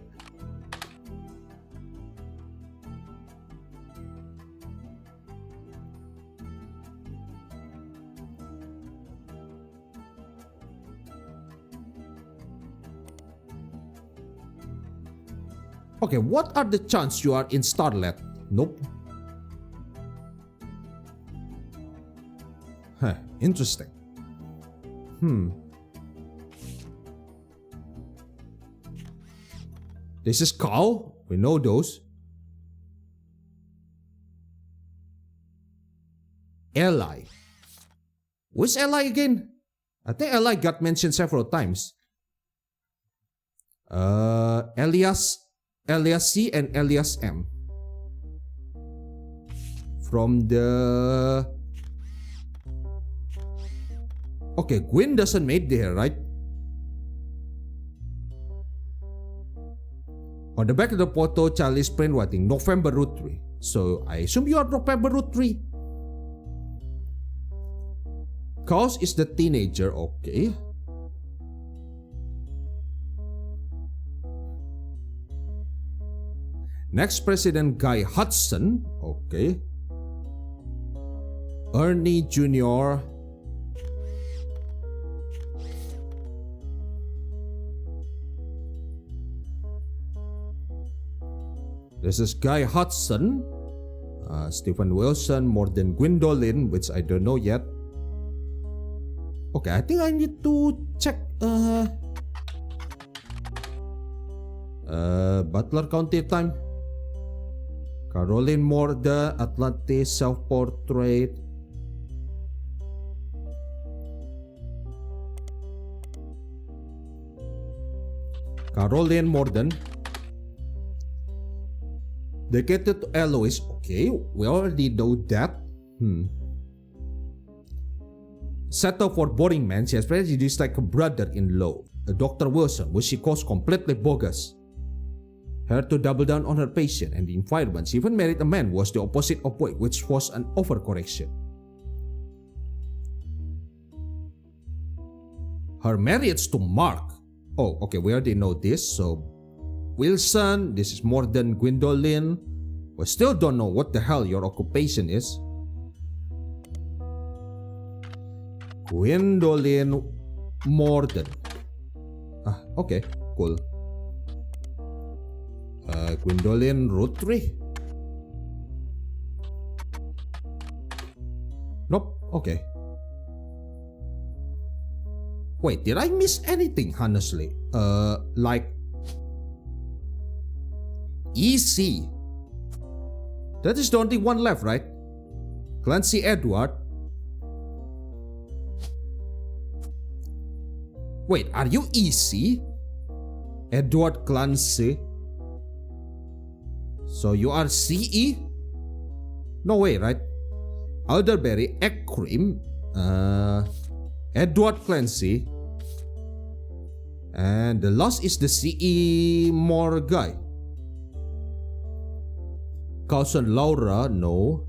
Okay, what are the chances you are in Starlet? Nope. Interesting. This is Carl. We know those. Eli. Who's Eli again? I think Eli got mentioned several times. Elias C and Elias M. From the... Okay, Gwen doesn't make there, right? On the back of the photo, Charlie's print writing November Roottrees. So I assume you are November Roottrees. Cause is the teenager, okay. Next president Guy Hudson, okay. Ernie Jr. This is Guy Hudson. Stephen Wilson, more than Gwendolyn, which I don't know yet. Okay, I think I need to check Butler County time. Caroline Morden, Atlantis, self-portrait. Caroline Morden. Dedicated to Eloise. Okay, we already know that. Settle for boring man. She has prejudice like a brother-in-law. Dr. Wilson, which she calls completely bogus. Her to double down on her patient and the environment. She even married a man who was the opposite of boy, which was an overcorrection. Her marriage to Mark. Oh, okay, we already know this. So, Wilson, this is more than Gwendolyn. We still don't know what the hell your occupation is. Gwendolyn Morden. Okay, cool. Gwendolyn Roottrees. Nope, okay. Wait, did I miss anything, honestly? Like EC. That is the only one left, right? Clancy Edward. Wait, are you EC? Edward Clancy. So you are CE? No way, right? Elderberry, Egg Cream, Edward Clancy, and the last is the CE more guy. Cousin Laura, no.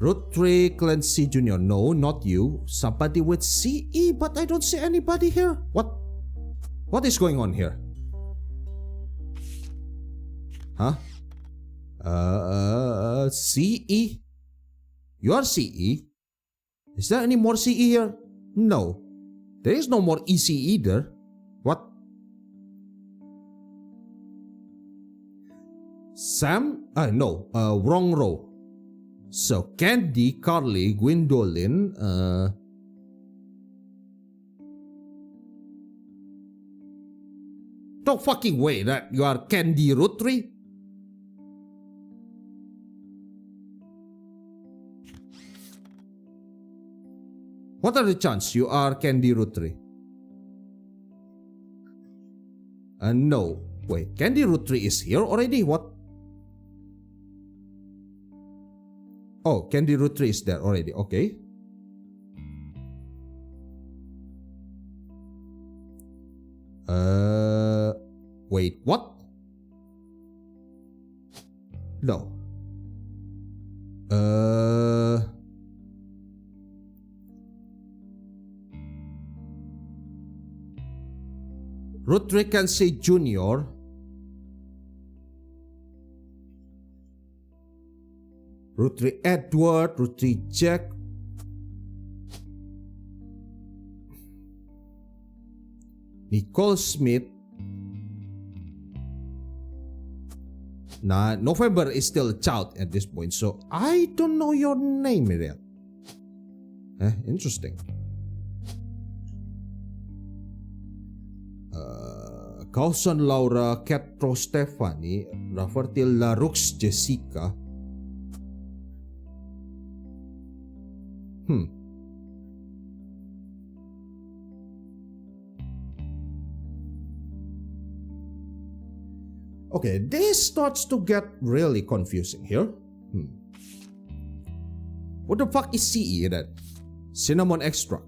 Roottrees Clancy Jr., no, not you. Somebody with CE, but I don't see anybody here. What is going on here? Huh? CE? You are CE? Is there any more CE here? No. There is no more EC either. What? Sam? No. Wrong row. So, Candy, Carly, Gwendolyn, no fucking way that you are Candy Roottrees. What are the chances you are Candy Roottrees? No. Wait, Candy Roottrees is here already? What? Oh, Candy Roottrees is there already. Okay. Wait, what? No. Roottrees can say Junior. Roottrees Edward, Roottrees Jack. Nicole Smith. Nah, November is still a child at this point, so I don't know your name yet. Interesting. Cousin Laura, Catro Stephanie, Rafertil Larux Jessica. Okay, this starts to get really confusing here. What the fuck is CE then? Cinnamon extract.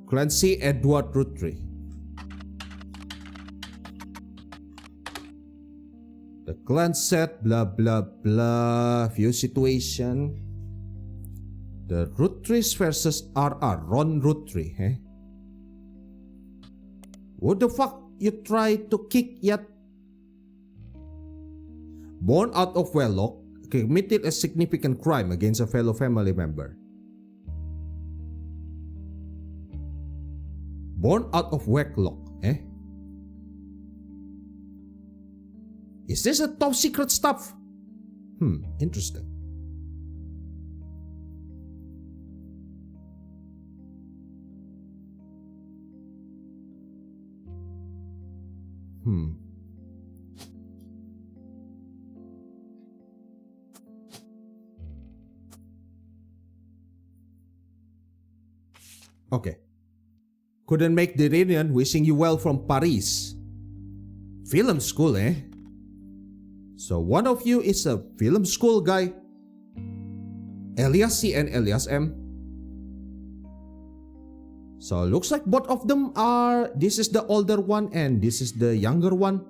Clancy Edward Roottrees. The clan set, blah blah blah, view situation. The Roottrees versus RR, Ron Roottrees, eh? What the fuck you try to kick yet? Born out of wedlock, committed a significant crime against a fellow family member. Born out of wedlock, eh? Is this a top secret stuff? Interesting. Okay. Couldn't make the reunion, wishing you well from Paris. Film school, eh? So one of you is a film school guy. Elias C and Elias M. So looks like both of them are, this is the older one and this is the younger one.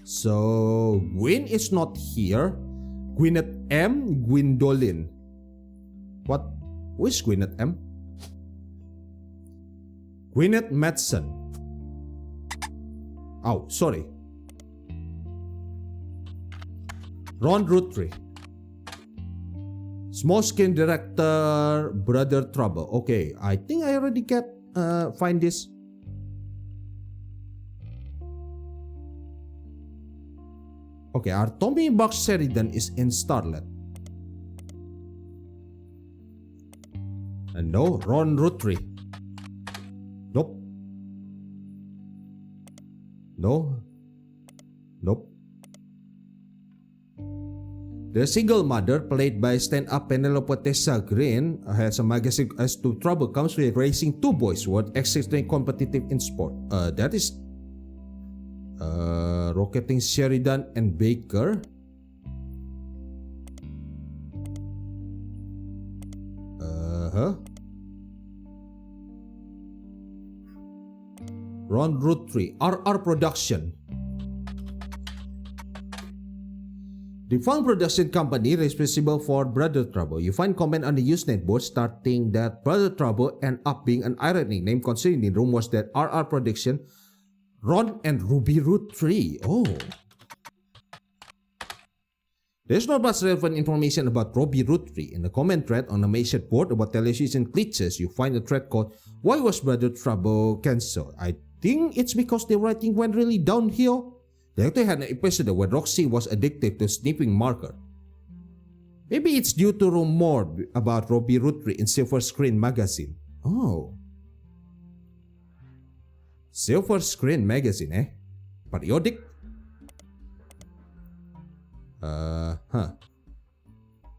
So Gwyn is not here. Gwyneth M, Gwendolyn. What? Who is Gwyneth M? Gwyneth Madsen. Oh, sorry. Ron Roottrees. Small Skin Director, Brother Trouble. Okay, I think I already find this. Okay, our Tommy Buck Sheridan is in Starlet. And no, Ron Roottrees. Nope. No. Nope. The single mother, played by stand-up Penelope Tessa Green, has a magazine as to trouble comes with raising two boys who are extremely competitive in sport. That is Rocketing Sheridan and Baker. Ron Roottrees, RR Production. The film production company responsible for Brother Trouble. You find comment on the Usenet board starting that Brother Trouble end up being an ironic name considering the rumors that RR Production, Ron and Ruby Roottrees. Oh. There's not much relevant information about Ruby Roottrees. In the comment thread on the Usenet board about television glitches, you find a thread called "Why Was Brother Trouble Cancelled?" I think it's because the writing went really downhill. They actually had an episode where Roxy was addicted to sniffing marker. Maybe it's due to rumor about Ruby Roottrees in Silver Screen magazine. Oh. Silver Screen magazine, eh? Periodic?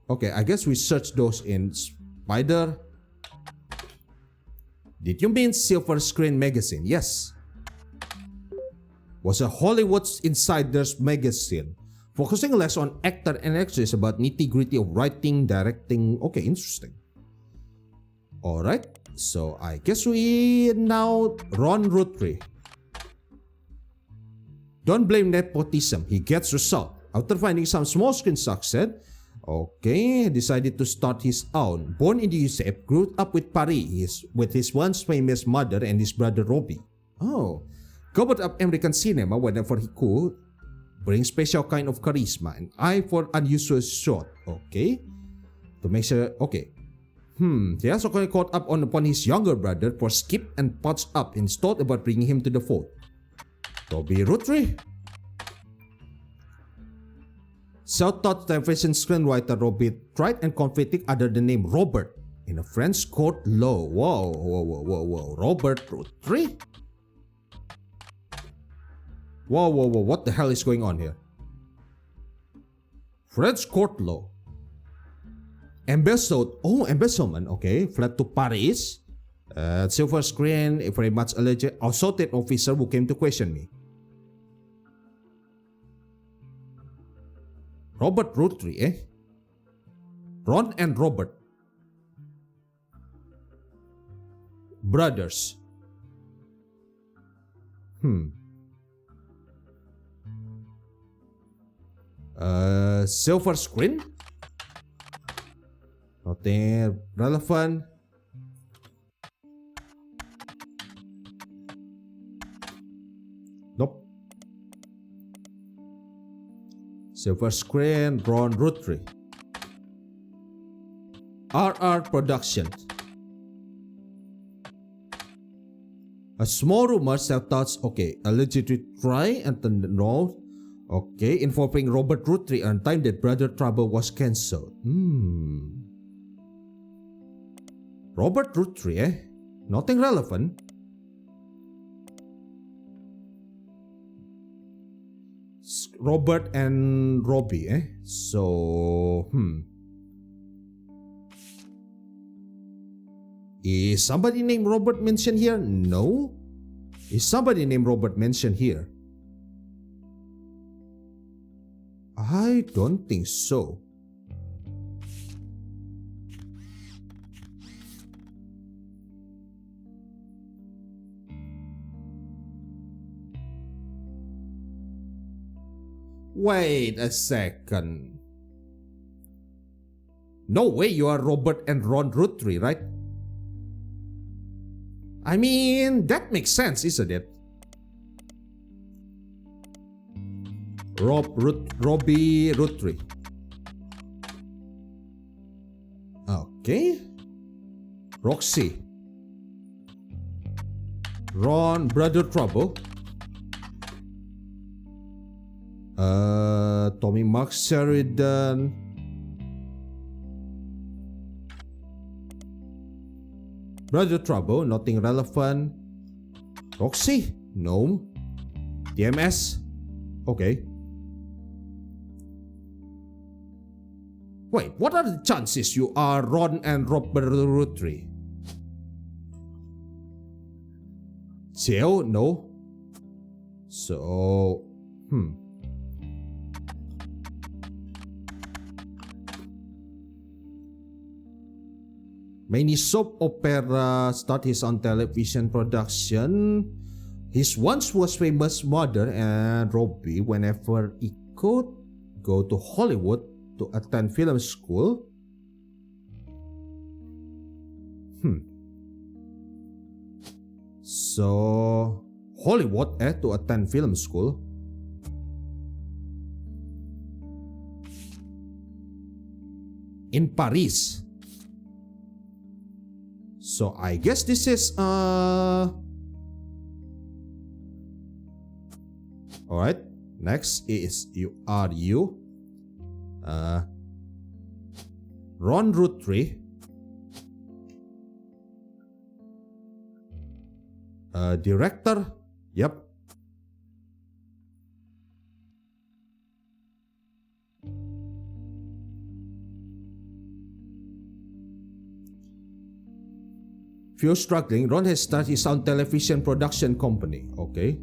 Okay, I guess we search those in Spider. Did you mean Silver Screen magazine? Yes. Was a Hollywood Insiders magazine, focusing less on actor and actress about nitty-gritty of writing, directing. Okay, interesting. Alright, so I guess we now Ron Roottrees. Don't blame nepotism, he gets result. After finding some small screen success, okay, decided to start his own. Born in the UCF, grew up with Paris with his once famous mother and his brother Robbie. Oh. Covered up American cinema whenever he could, bring special kind of charisma, an eye for unusual shot. Okay, to make sure. Okay, he also caught up upon his younger brother for skip and potch up and thought about bringing him to the fold. Ruby Roottrees. Self-taught television screenwriter Robbie tried and conflicted under the name Robert in a French court law. Whoa, Robert Roottrees. Whoa, what the hell is going on here? French court law. Embezzlement, okay. Fled to Paris. Silver Screen, a very much alleged assaulted officer who came to question me. Robert Roottrees, eh? Ron and Robert. Brothers. Silver Screen? Nothing relevant. Nope. Silver Screen, Ron Roottrees. RR Production. A small rumor self-touch, okay, a legitimate try and the no, okay, involving Robert Roottrees and time that Brother Trouble was cancelled. Robert Roottrees, eh? Nothing relevant. Robert and Robbie, eh? So, Is somebody named Robert mentioned here? No. Is somebody named Robert mentioned here? I don't think so. Wait a second. No way you are Robert and Ron Roottrees, right? I mean, that makes sense, isn't it? Robbie Roottrees. Okay. Roxy. Ron, Brother Trouble. Tommy Mark Sheridan. Brother Trouble, nothing relevant. Roxy? No. DMS? Okay. Wait, what are the chances you are Ron and Robert Roottrees? Jill? No. So, Many soap opera start his own television production. His once was famous mother and Robbie, whenever he could, go to Hollywood to attend film school. So, Hollywood to attend film school. In Paris. So I guess this is alright. Next is you. Ron Roottrees. Director. Yep. If you're struggling, Ron has started his own television production company. Okay.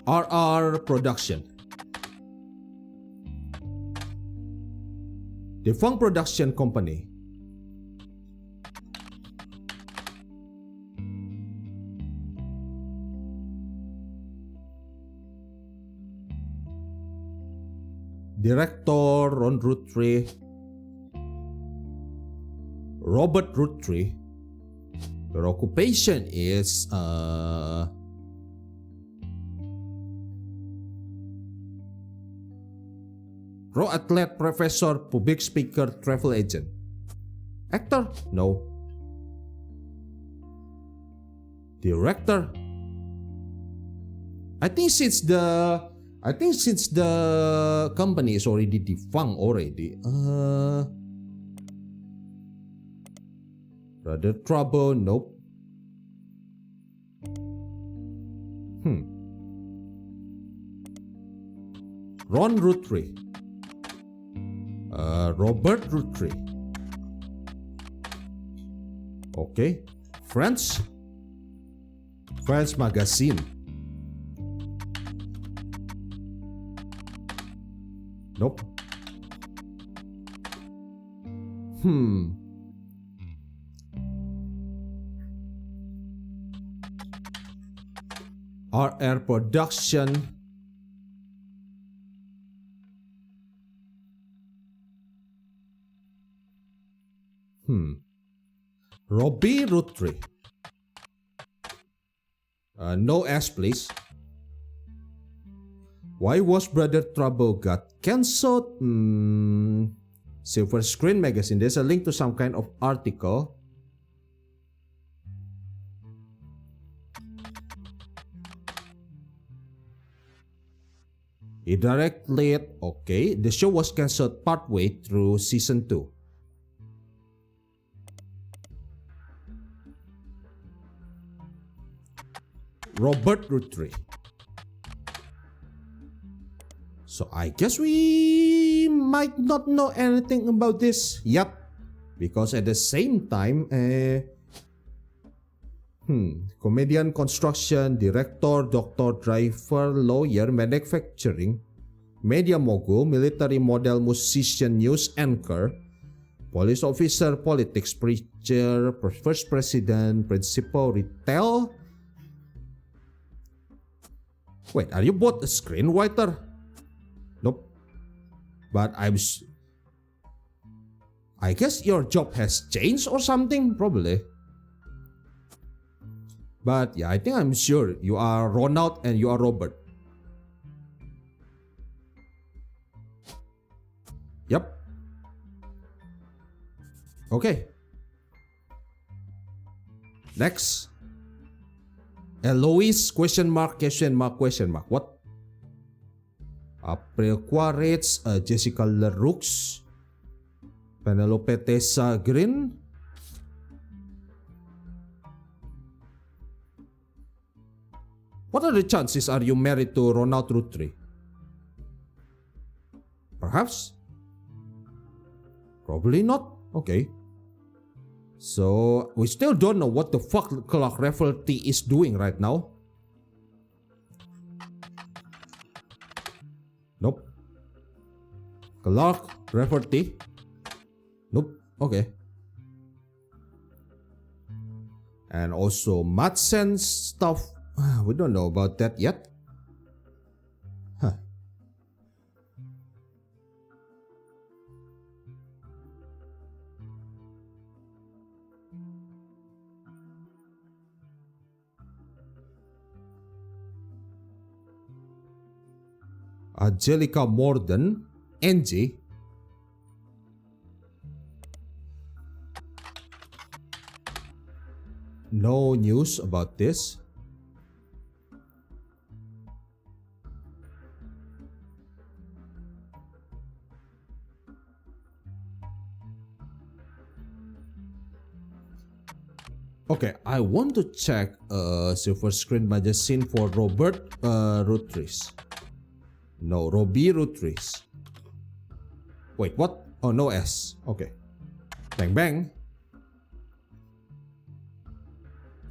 RR Production. Defunct production company. Director Ron Roottrees. Robert Roottrees. Your occupation is pro athlete, professor, public speaker, travel agent. Actor? No. Director? I think since the company is already defunct already. Brother Trouble, nope. Ron Roottrees. Robert Roottrees. Okay. Friends Magazine. Nope. RR Production. Robbie Roottrees. No S, please. Why was Brother Trouble got cancelled? Silver Screen Magazine. There's a link to some kind of article. Indirect lead. Okay. The show was cancelled partway through season 2. Robert Roottrees. So I guess we might not know anything about this yet. Because at the same time, comedian, construction, director, doctor, driver, lawyer, manufacturing, media mogul, military model, musician, news anchor, police officer, politics, preacher, first president, principal, retail. Wait, are you both a screenwriter? Nope. But I guess your job has changed or something, probably. But yeah, I think I'm sure you are Ronald and you are Robert. Yep. Okay. Next. Eloise, question mark, question mark, question mark. What? April Quaritz, Jessica Leroux, Penelope Tessa Green. What are the chances are you married to Ronald Roottrees? Perhaps? Probably not. Okay. So, we still don't know what the fuck Clark Rafferty is doing right now. Nope. Clark Rafferty? Nope. Okay. And also Madsen's stuff. We don't know about that yet. Huh. Angelica Morden, Angie. No news about this. Okay, I want to check Silver Screen Magazine for Robert Roottrees. No, Robbie Roottrees. Wait, what? Oh, no S. Okay. Bang bang.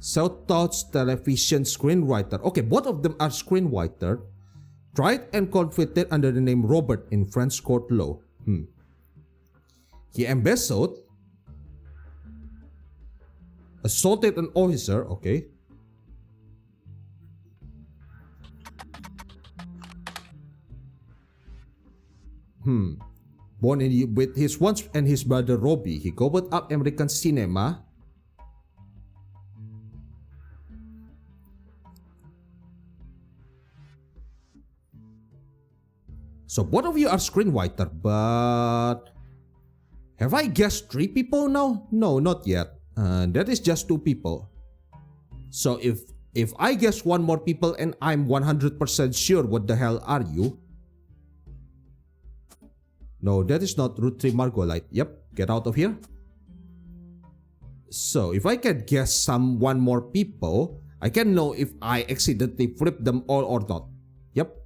Self-taught television screenwriter. Okay, both of them are screenwriter. Tried and convicted under the name Robert in French court law. He embezzled, assaulted an officer. Okay. Born with his wife and his brother Robbie, he covered up American cinema. So both of you are screenwriter, but have I guessed 3 people now? No, not yet. That is just 2 people. So if I guess 1 more people and I'm 100% sure, what the hell are you? No, that is not Roottrees Margolite. Yep, get out of here. So if I can guess 1 more people, I can know if I accidentally flip them all or not. Yep.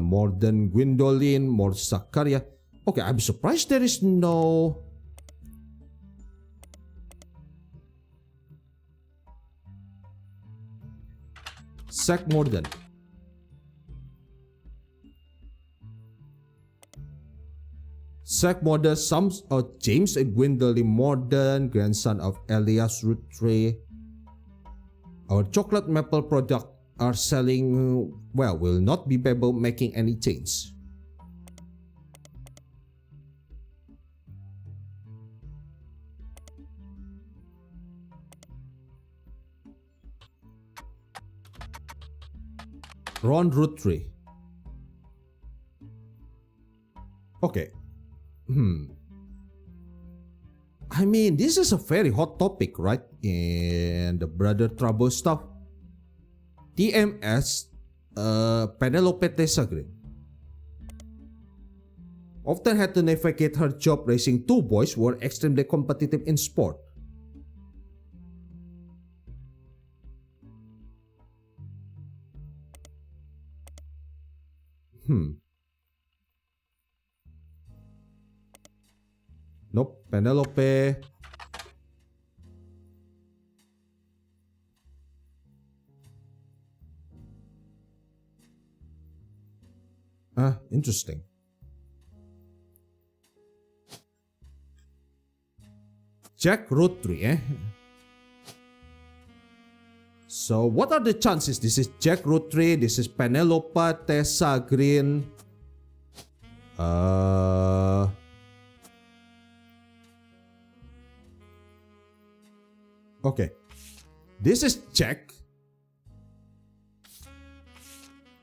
More than Gwendolyn, more Zakaria. Okay, I'm surprised there is no... Zach Morden. Zach Morden, sons of James and Gwendolyn Morden, grandson of Elias Roottrees. Our chocolate maple product are selling well, will not be able making any change. Roottrees. Okay. I mean, this is a very hot topic, right? In the brother trouble stuff. TMS, Penelope Tessagrin often had to navigate her job raising two boys who were extremely competitive in sport. Nope, Penelope. Interesting. Jack Roottrees, eh? So what are the chances? This is Jack Roottrees, this is Penelope Tessagrin. Okay. This is Jack.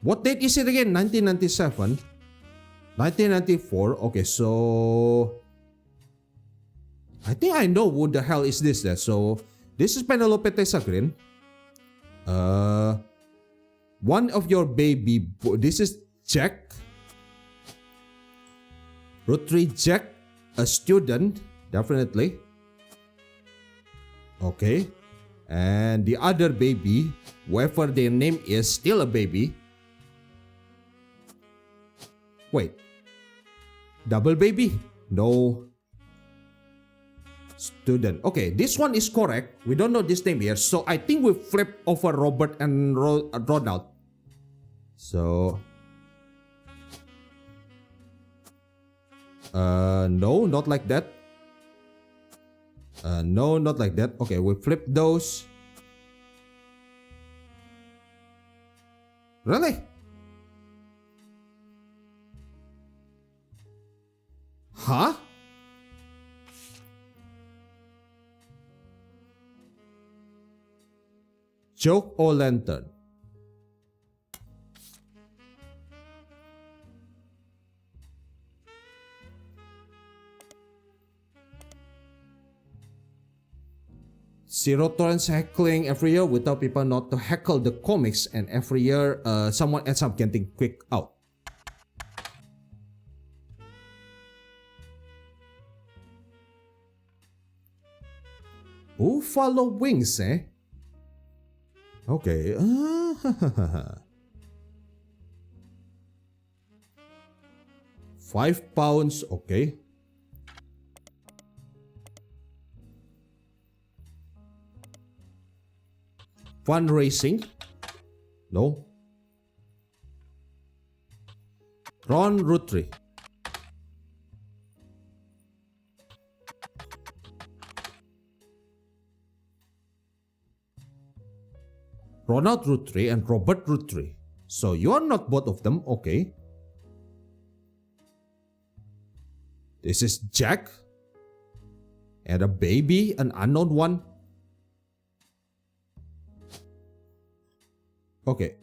What date is it again? 1997? 1994? Okay, so I think I know who the hell is this then. So this is Penelope Tessagrin. One of your baby, this is Jack. Roottrees Jack, a student, definitely. Okay. And the other baby, whoever their name is, still a baby. Wait. Double baby? No. Student. Okay, this one is correct. We don't know this name here. So I think we flip over Robert and Ronald. So no, not like that. No, not like that. Okay, we flip those. Really? Huh? Joke or lantern? Zero tolerance heckling every year. We tell people not to heckle the comics, and every year someone ends up getting kicked out. Buffalo wings, eh? Okay. 5 pounds, okay. Fundraising? No. Roottrees. Ronald Roottrees and Robert Roottrees. So you are not both of them, okay. This is Jack. And a baby, an unknown one. Okay,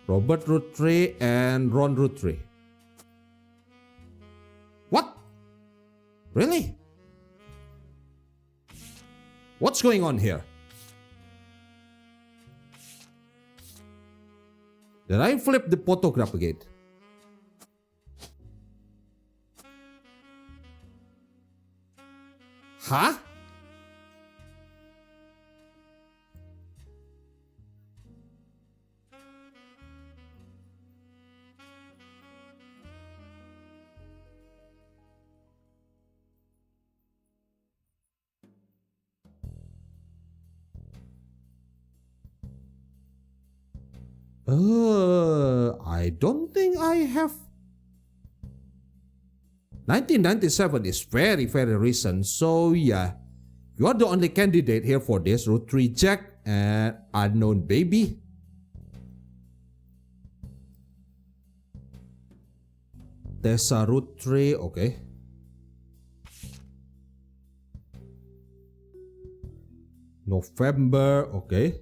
Robert Roottrees and Ron Roottrees. What? Really? What's going on here? Did I flip the photograph again? Huh? I don't think I have. 1997 is very, very recent. So yeah, you are the only candidate here for this. Roottrees Jack and unknown baby. Tessa Roottrees, okay. November, okay.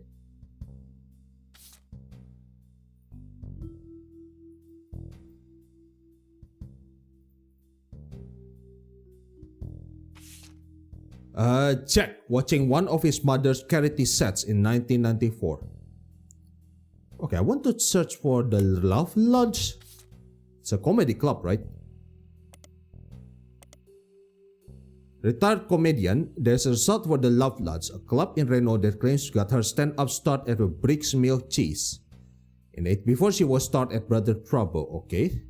Jack watching one of his mother's charity sets in 1994. Okay, I want to search for the Love Lodge. It's a comedy club, right? Retired comedian, there's a result for the Love Lodge, a club in Reno that claims got her stand-up start at a Bricks Milk Cheese. And it before she was started at Brother Trouble, okay?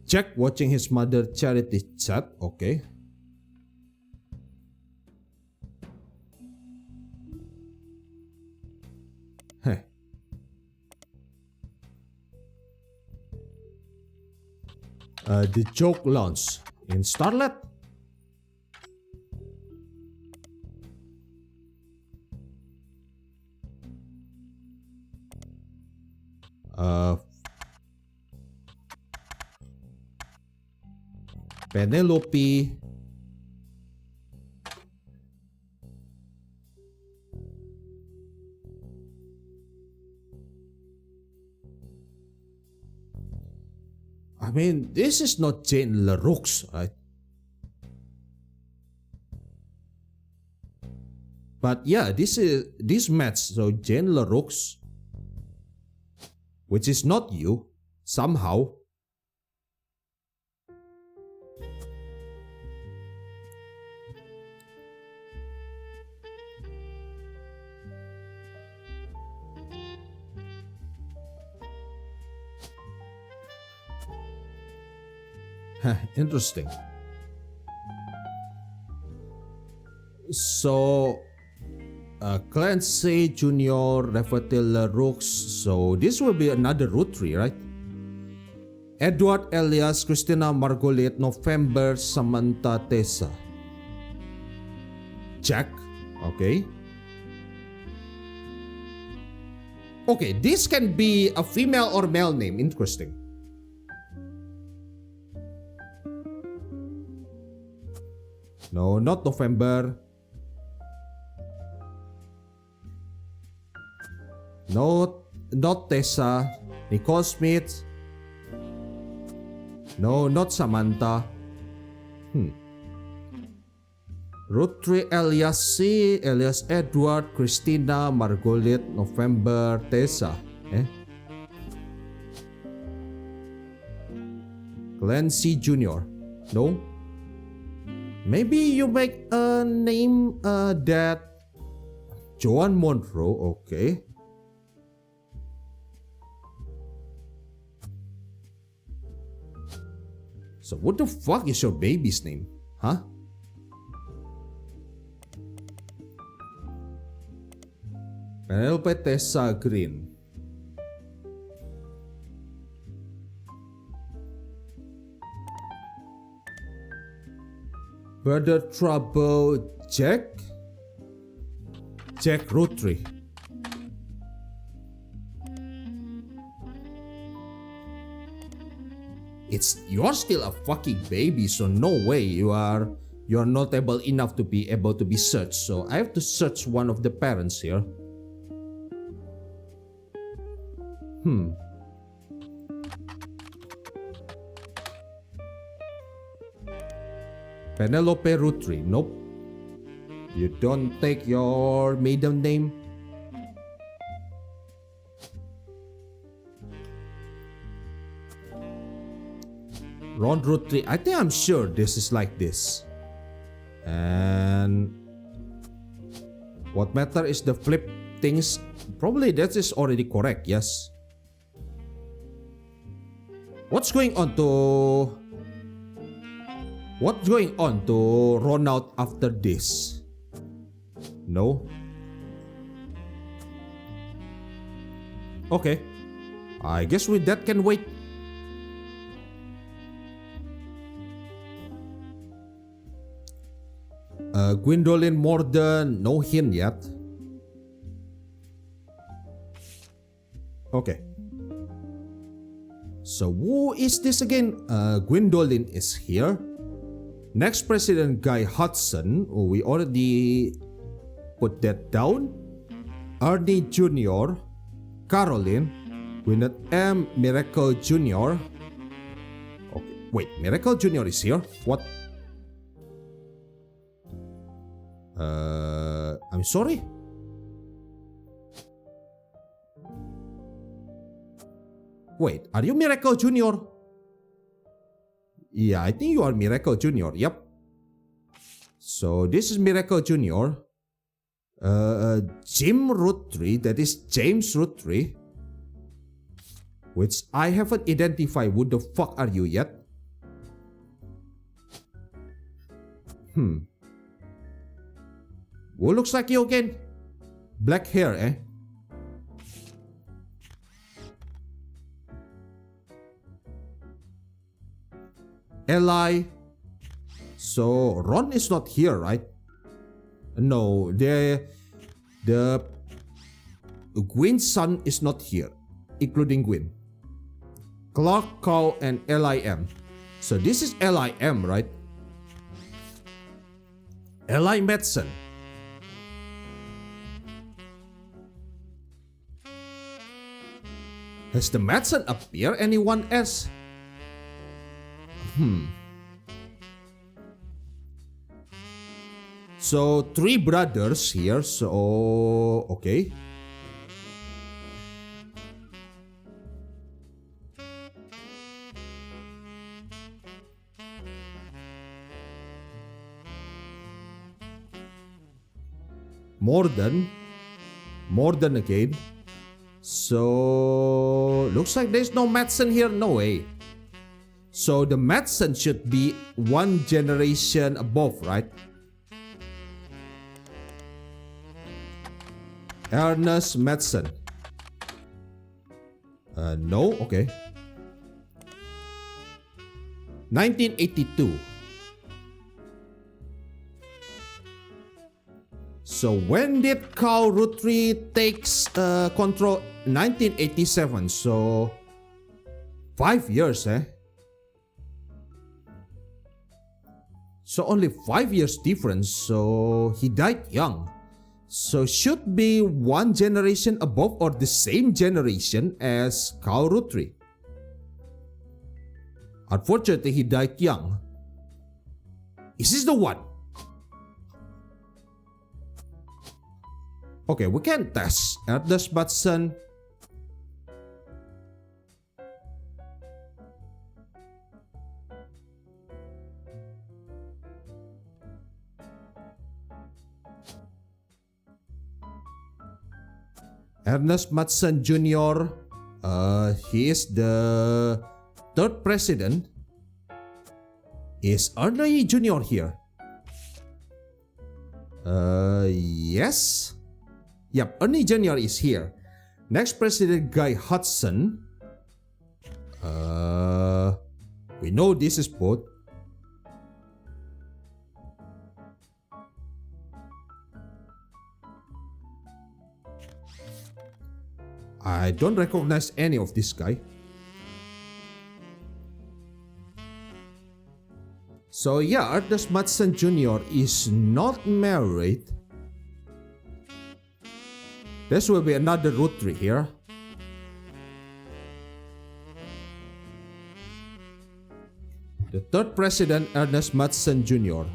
Jack watching his mother charity chat, okay? Hey. The Joke Lounge in Starlet. Penelope. I mean, this is not Jane LaRoux, right? But yeah, this match, so Jane LaRoux, which is not you, somehow. Interesting. So, Clancy Jr., Refatil LaRoux. So, this will be another Roottrees, right? Edward Elias, Christina Margolette, November, Samantha Tessa. Jack, okay. Okay, this can be a female or male name. Interesting. No, not November. No, not Tessa. Nicole Smith. No, not Samantha. Roottrees, Elias C, Elias Edward, Christina, Margolette, November, Tessa. Clancy Jr. No. Maybe you make a name that Joan Monroe, okay. So what the fuck is your baby's name? Huh? Penelope Tessa Green. Brother Trouble Jack Roottrees. You're still a fucking baby, so no way you're notable enough to be able to be searched. So I have to search one of the parents here. Penelope Roottrees. Nope. You don't take your maiden name. Ron Roottrees. I think I'm sure this is like this. And what matter is the flip things. Probably that is already correct, yes. What's going on to Ronald after this? No. Okay. I guess with that can wait. Gwendolyn Morden, no hint yet. Okay. So who is this again? Gwendolyn is here. Next president, Guy Hudson. Oh, we already put that down. Ernie Jr., Caroline, Winnet M, Miracle Junior. Okay, wait, Miracle Junior is here? What? I'm sorry? Wait, are you Miracle Junior? Yeah, I think you are Miracle Junior, yep. So this is Miracle Junior. Jim Roottrees, that is James Roottrees. Which I haven't identified. Who the fuck are you yet? Who looks like you again? Black hair, eh? Eli. So Ron is not here, right? No, the Gwyn's son is not here, including Gwyn. Clark, Cow, and LIM. So this is LIM, right? Eli Madsen. Has the Madsen appeared anyone else? So 3 brothers here, so okay. More than again. So looks like there's no Madsen here, no way. So the Madsen should be 1 generation above, right? Ernest Madsen. No, okay. 1982. So when did Carl Roottrees takes control? 1987. So 5 years, eh? So only 5 years difference. So he died young. So should be 1 generation above or the same generation as Carl Roottrees. Unfortunately, he died young. Is this the one? Okay, we can test. Ernest Madsen. Ernest Madsen Jr. He is the 3rd president. Is Ernie Jr. here? Yes. Yep, Ernie Jr. is here. Next president, Guy Hudson. We know this is both. I don't recognize any of this guy. So yeah, Ernest Madsen Jr. is not married. This will be another Roottrees here. The 3rd president, Ernest Madsen Jr.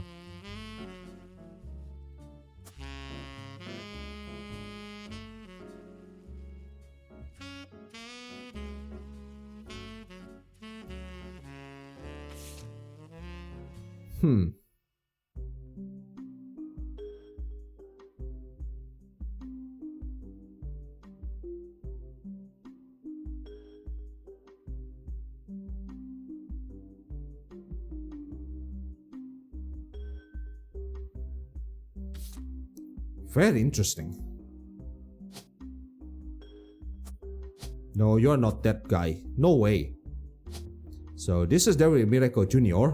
Very interesting. No, you're not that guy. No way. So this is Daryl Miracle Jr.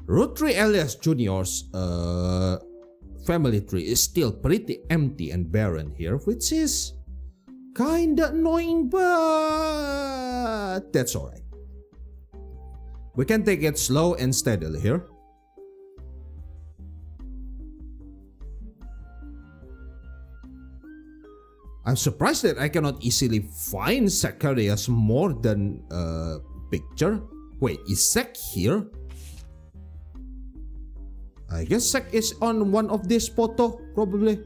Roottrees alias Jr.'s family tree is still pretty empty and barren here, which is kinda annoying, but that's alright. We can take it slow and steadily here. I'm surprised that I cannot easily find Zacharias more than a picture. Wait, is Zach here? I guess Zach is on one of these photo, probably.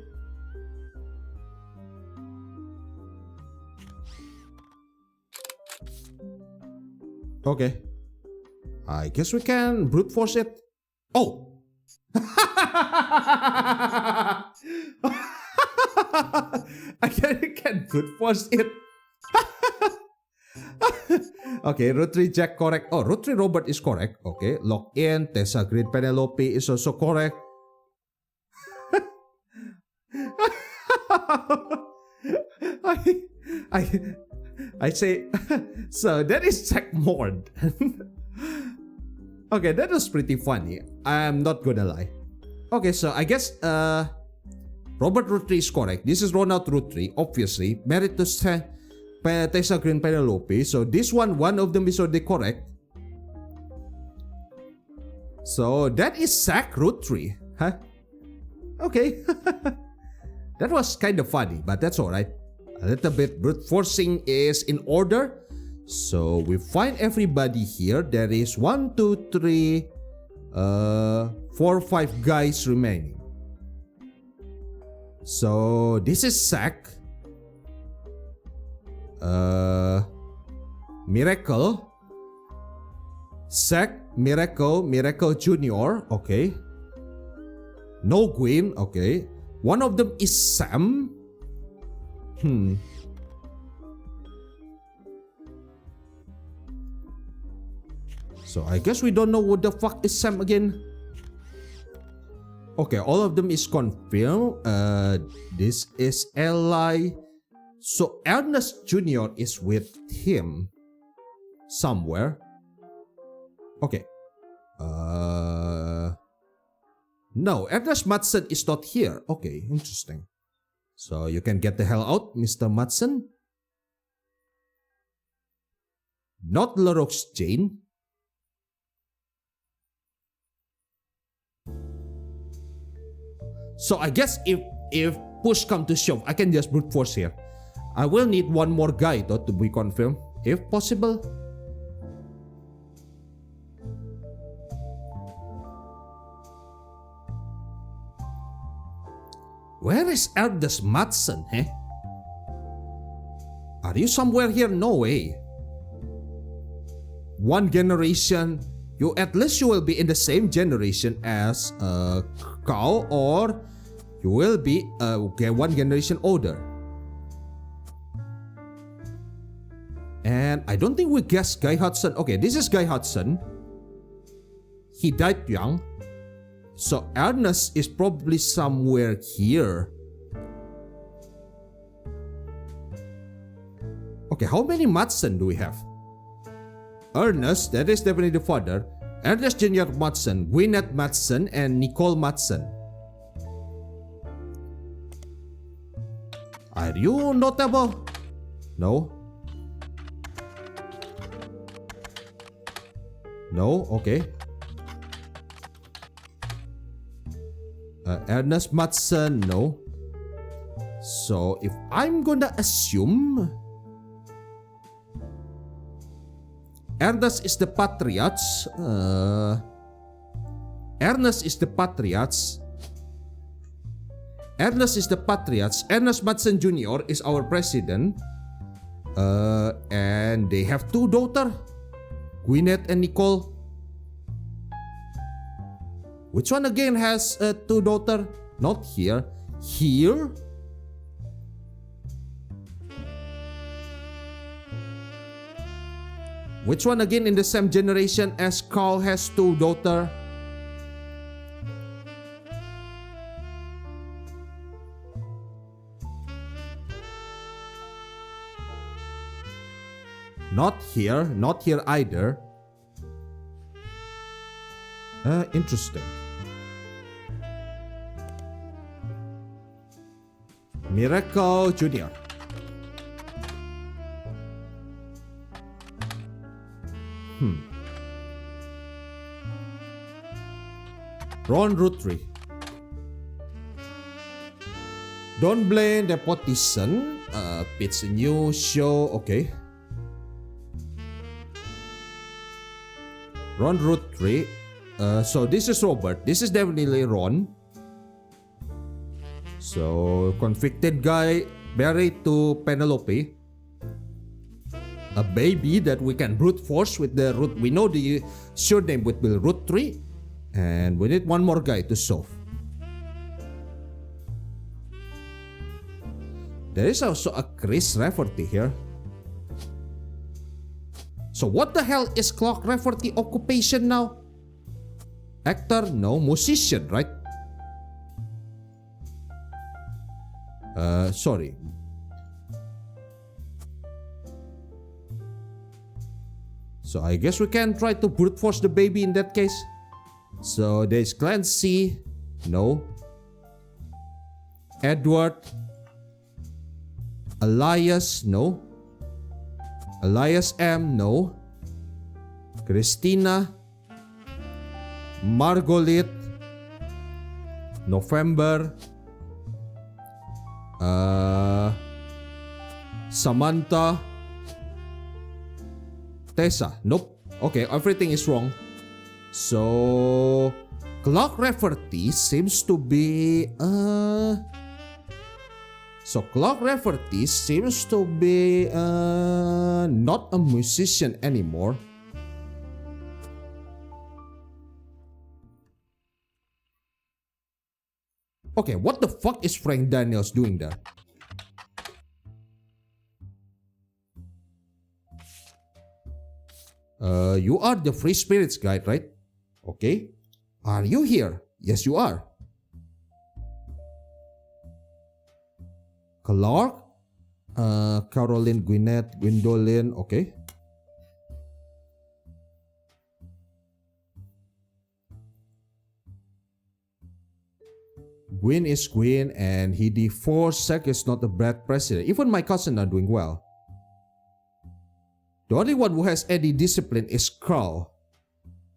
Okay. I guess we can brute force it. Oh! I can brute force it. Okay, Roottrees Jack correct. Oh, Roottrees Robert is correct. Okay, log in. Tessa Green Penelope is also correct. I say, so that is Jack Mord. Okay, that was pretty funny. I'm not gonna lie. Okay, so I guess Robert Roottrees is correct. This is Ronald Roottrees, obviously. Married to Tessa Green Penelope. So this one of them is already correct. So that is Zach Roottrees. Huh? Okay. That was kind of funny, but that's alright. A little bit brute forcing is in order. So we find everybody here. There is 1, 2, 3, 4, 5 guys remaining. So this is Zach. Miracle. Zach, Miracle Jr. Okay. No Gwen. Okay. One of them is Sam. So I guess we don't know what the fuck is Sam again. Okay, all of them is confirmed. This is Eli. So Ernest Jr. is with him somewhere. Okay. No, Ernest Madsen is not here. Okay, interesting. So you can get the hell out, Mr. Madsen. Not Larox Jane. So I guess if push come to shove, I can just brute force here. I will need one more guy though to be confirmed, if possible. Where is Ernest Madsen, eh? Are you somewhere here? No way. One generation. At least you will be in the same generation as Cow, or you will be one generation older. And I don't think we guessed Guy Hudson. Okay, this is Guy Hudson. He died young. So Ernest is probably somewhere here. Okay, how many Madsen do we have? Ernest, that is definitely the father. Ernest Jr. Madsen, Gwyneth Madsen, and Nicole Madsen. Are you notable? No. No? Okay. Ernest Madsen, no. So if I'm gonna assume Ernest is the Patriots. Ernest is the Patriots. Ernest is the Patriots. Ernest Madsen Jr. is our president. And they have 2 daughters, Gwyneth and Nicole. Which one again has 2 daughters? Not here. Here? Which one again in the same generation as Carl has 2 daughters? Not here. Not here either. Interesting. Miracle Jr. Ron Roottrees. Don't blame nepotism. It's a new show. Okay. Ron Roottrees. So this is Robert. This is definitely Ron. So convicted guy married to Penelope. A baby that we can brute force with the root. We know the surname would be Roottrees. And we need one more guy to solve. There is also a Chris Rafferty here. So what the hell is Clark Rafferty occupation now? Actor? No. Musician, right? Sorry. So I guess we can try to brute force the baby in that case. So there's Clancy. No. Edward. Elias. No. Elias M. No. Christina. Margolit. November. Samantha. Tessa. Nope. Okay, everything is wrong. So Clark Rafferty seems to be Clark Rafferty seems to be not a musician anymore. Okay, what the fuck is Frank Daniels doing there? You are the Free Spirits guide, right? Okay. Are you here? Yes, you are. Clark? Caroline, Gwyneth, Gwendolyn. Okay. Gwyn is Gwyn and he divorced. Zack is not the bad president. Even my cousin are doing well. The only one who has any discipline is Carl.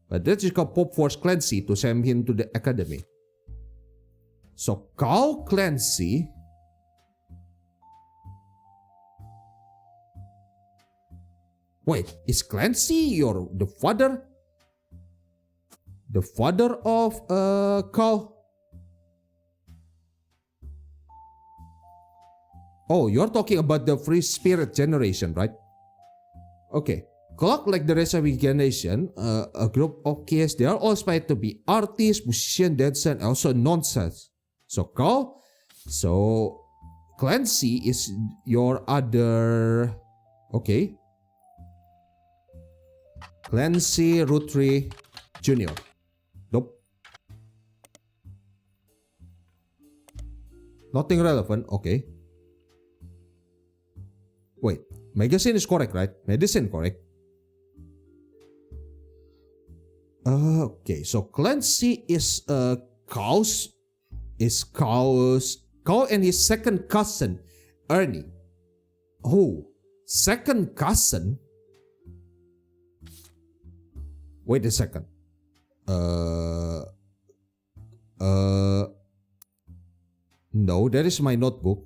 But that's just called Pop forced Clancy to send him to the academy. So Carl Clancy. Wait, is Clancy the father? The father of Carl? Oh, you're talking about the Free Spirit generation, right? Okay. Clark, like the rest of the generation, a group of kids, they are all aspired to be artists, musicians, dancers, and also nonsense. So Carl, so Clancy is your other, okay. Clancy Roottrees Jr. Nope. Nothing relevant, okay. Wait, magazine is correct, right? Medicine correct. Okay, so Clancy is Carl and his second cousin Ernie. Oh, second cousin? Wait a second. No, that is my notebook.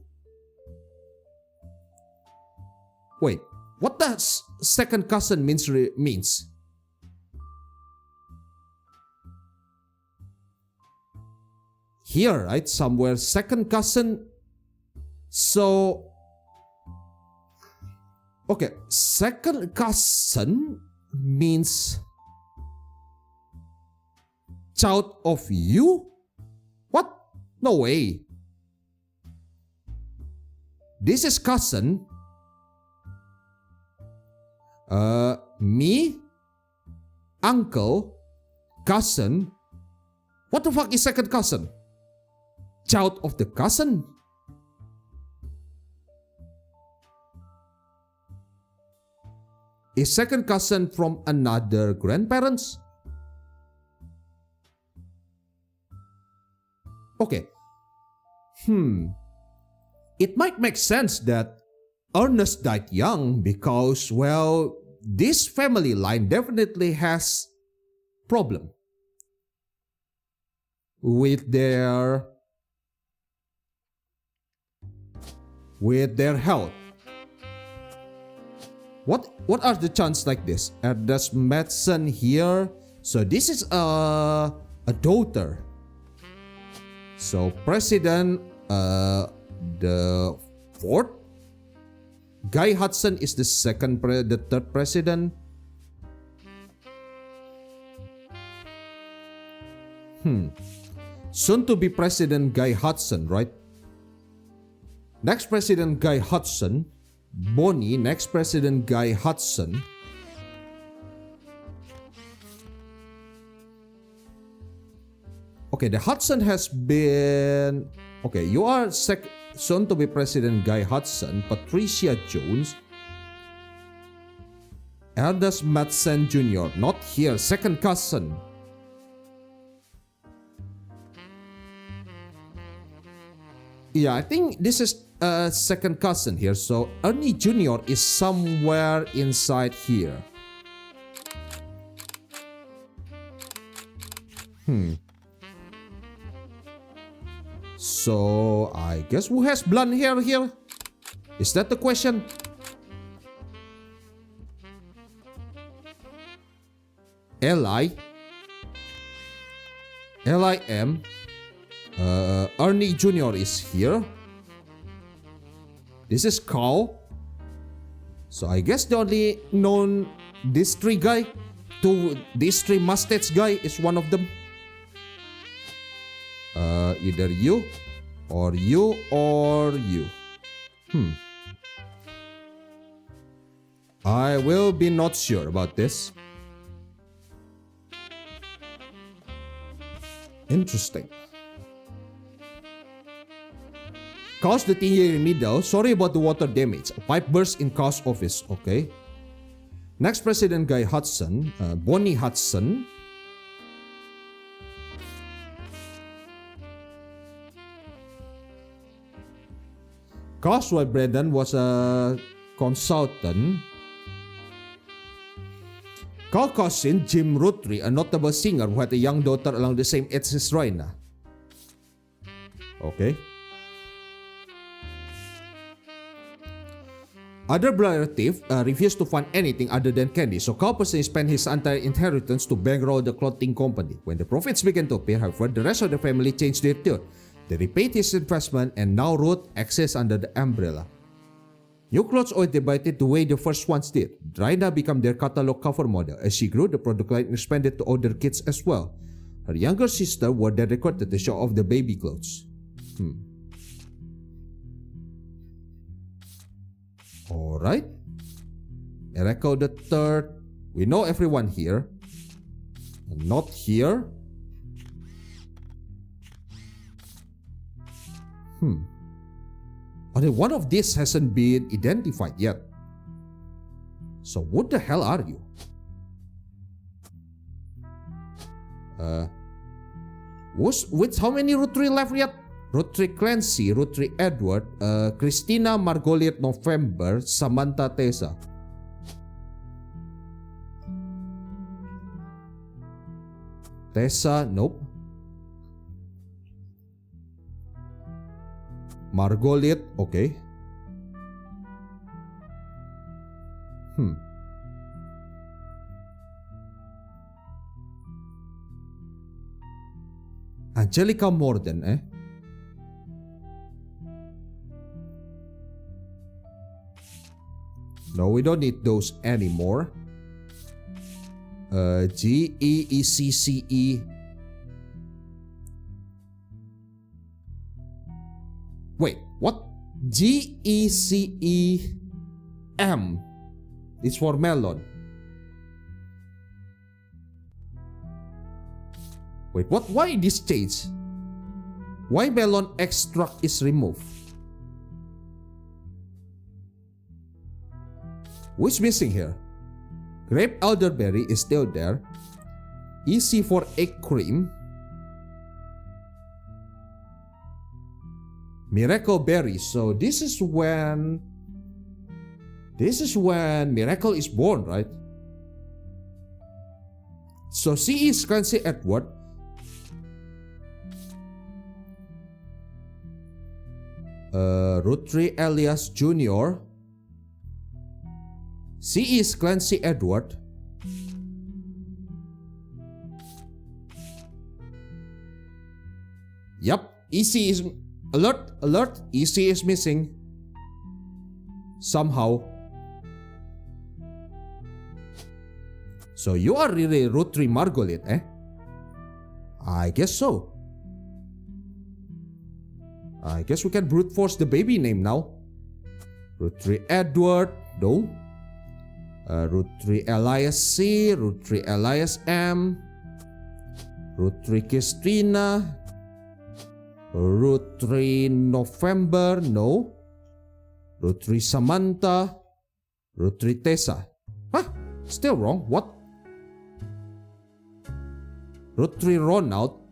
Wait, what does second cousin means? Here, right? Somewhere, second cousin. So, okay, second cousin means child of you? What? No way. This is cousin. Me, uncle, cousin. What the fuck is second cousin? Child of the cousin? Is second cousin from another grandparents? Okay. It might make sense that Ernest died young because, well, this family line definitely has problem. with their health. What are the chances like this? There's Madsen here. So this is a daughter. So president, the fourth. Guy Hudson is the the third president. Soon to be president Guy Hudson, right? Next president Guy Hudson. Bonnie, next president Guy Hudson. Okay, the Hudson has been... Okay, you are soon to be president Guy Hudson. Patricia Jones. Eldest Madsen Jr. Not here, second cousin. Yeah, I think this is second cousin here. So Ernie Jr. is somewhere inside here. So I guess who has blonde hair here? Is that the question? Li M. Ernie Jr. is here. This is Carl. So I guess the only known these three guy, these three mustache guy is one of them. Either you or you or you. I will be not sure about this. Interesting. Cause the thing here in the middle. Sorry about the water damage. A pipe burst in Carl's office. Okay. Next president Guy Hudson. Bonnie Hudson. Carl's wife Brandon was a consultant. Carl's cousin Jim Roottrees, a notable singer who had a young daughter along the same age as Raina. Okay. Other relatives refused to fund anything other than candy, so Carl personally spent his entire inheritance to bankroll the clothing company. When the profits began to appear, however, the rest of the family changed their tune. They repaid his investment and now Ruth exists under the umbrella. New clothes always debated the way the first ones did. Raina became their catalog cover model. As she grew, the product line expanded to other kids as well. Her younger sister were then recruited to show off the baby clothes. Alright. Miracle the third. We know everyone here. Not here. Only one of these hasn't been identified yet. So what the hell are you? With how many Roottrees left yet? Roottrees Clancy, Roottrees Edward, Christina Margoliet November, Samantha Tessa. Tessa, nope. Margoliet, okay. Angelica Morden, eh? No, we don't need those anymore. Geecce. Wait, what? GECEM. It's for melon. Wait, what? Why this change? Why melon extract is removed? What's missing here? Grape elderberry is still there. EC for egg cream. Miracle berry. So this is when Miracle is born, right? So C is Clancy Edward. Roottrees alias Junior. C is Clancy Edward. Yup, EC is... Alert! EC is missing. Somehow. So you are really Roottrees Margolith, eh? I guess so. I guess we can brute force the baby name now. Roottrees Edward, no. Roottrees Elias C, Roottrees Elias M, Roottrees Christina, Roottrees November, no. Roottrees Samantha, Roottrees Tessa. Huh? Still wrong. What? Roottrees Ronald.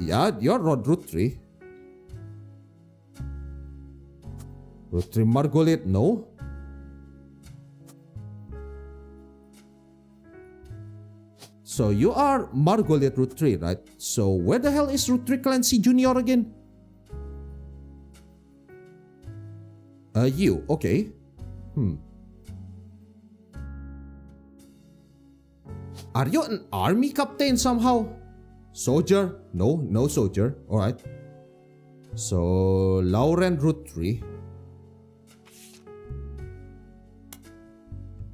Yeah, you're Rod Roottrees. Roottrees Margolith, no. So you are Margolith Roottrees, right? So where the hell is Roottrees Clancy Jr. again? You, okay. Are you an army captain somehow? Soldier? No, no soldier. Alright. So, Lauren Roottrees.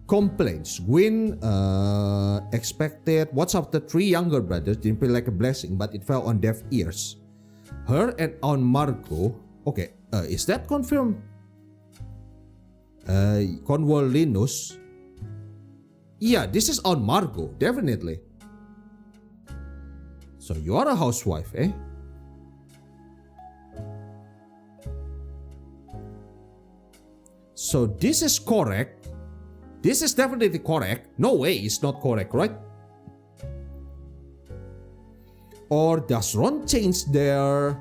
Complaints. Gwyn expected. What's up the 3 younger brothers? Didn't feel like a blessing, but it fell on deaf ears. Her and on Margot. Okay, is that confirmed? Cornwall Linus. Yeah, this is on Margot, definitely. So you are a housewife, eh? So this is correct. This is definitely correct. No way it's not correct, right? Or does Ron change their...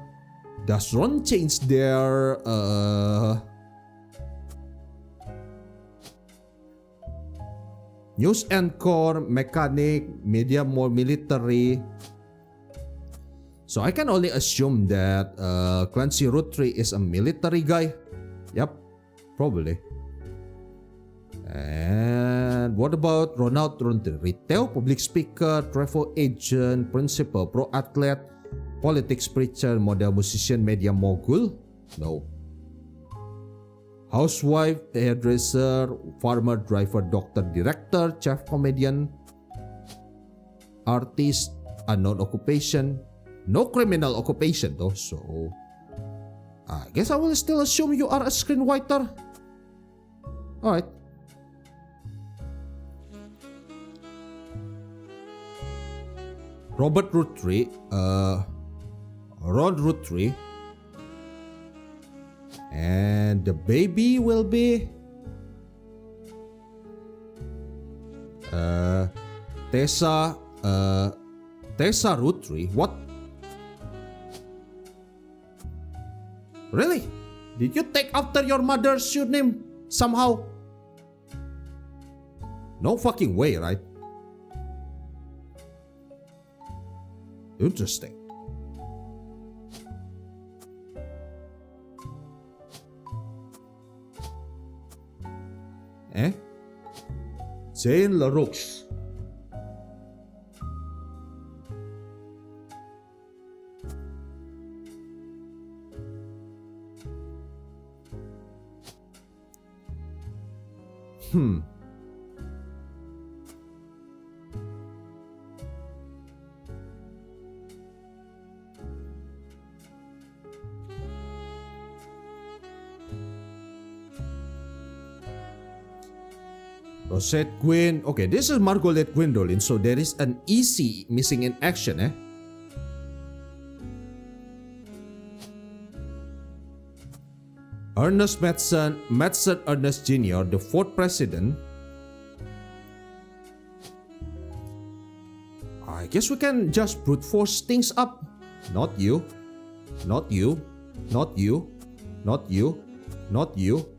news anchor, mechanic, media more military. So I can only assume that Clancy Roottrees is a military guy. Yep, probably. And what about Ronald Roottrees? Retail, public speaker, travel agent, principal, pro athlete, politics preacher, model musician, media mogul? No. Housewife, hairdresser, farmer, driver, doctor, director, chef, comedian, artist, unknown occupation. No criminal occupation though, so I guess I will still assume you are a screenwriter. Alright. Robert Roottrees, Ron Roottrees. And the baby will be Tessa Roottrees. What? Really? Did you take after your mother's surname somehow? No fucking way, right? Interesting. Jane LaRoux. Rosette Gwyn. Okay, this is Margolith Gwendolyn, so there is an EC missing in action, eh? Ernest Madsen Ernest Jr., the 4th president. I guess we can just brute force things up. Not you. Not you. Not you. Not you. Not you.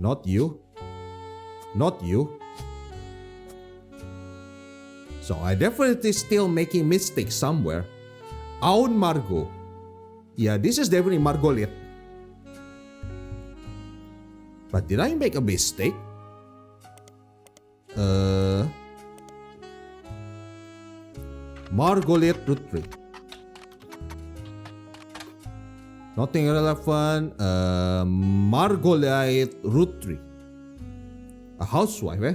Not you. Not you. So I definitely still making mistakes somewhere. Aun Margot. Yeah, this is definitely Margoliet. But did I make a mistake? Margoliet Roottrees. Nothing relevant. Margoliet Roottrees. A housewife, eh?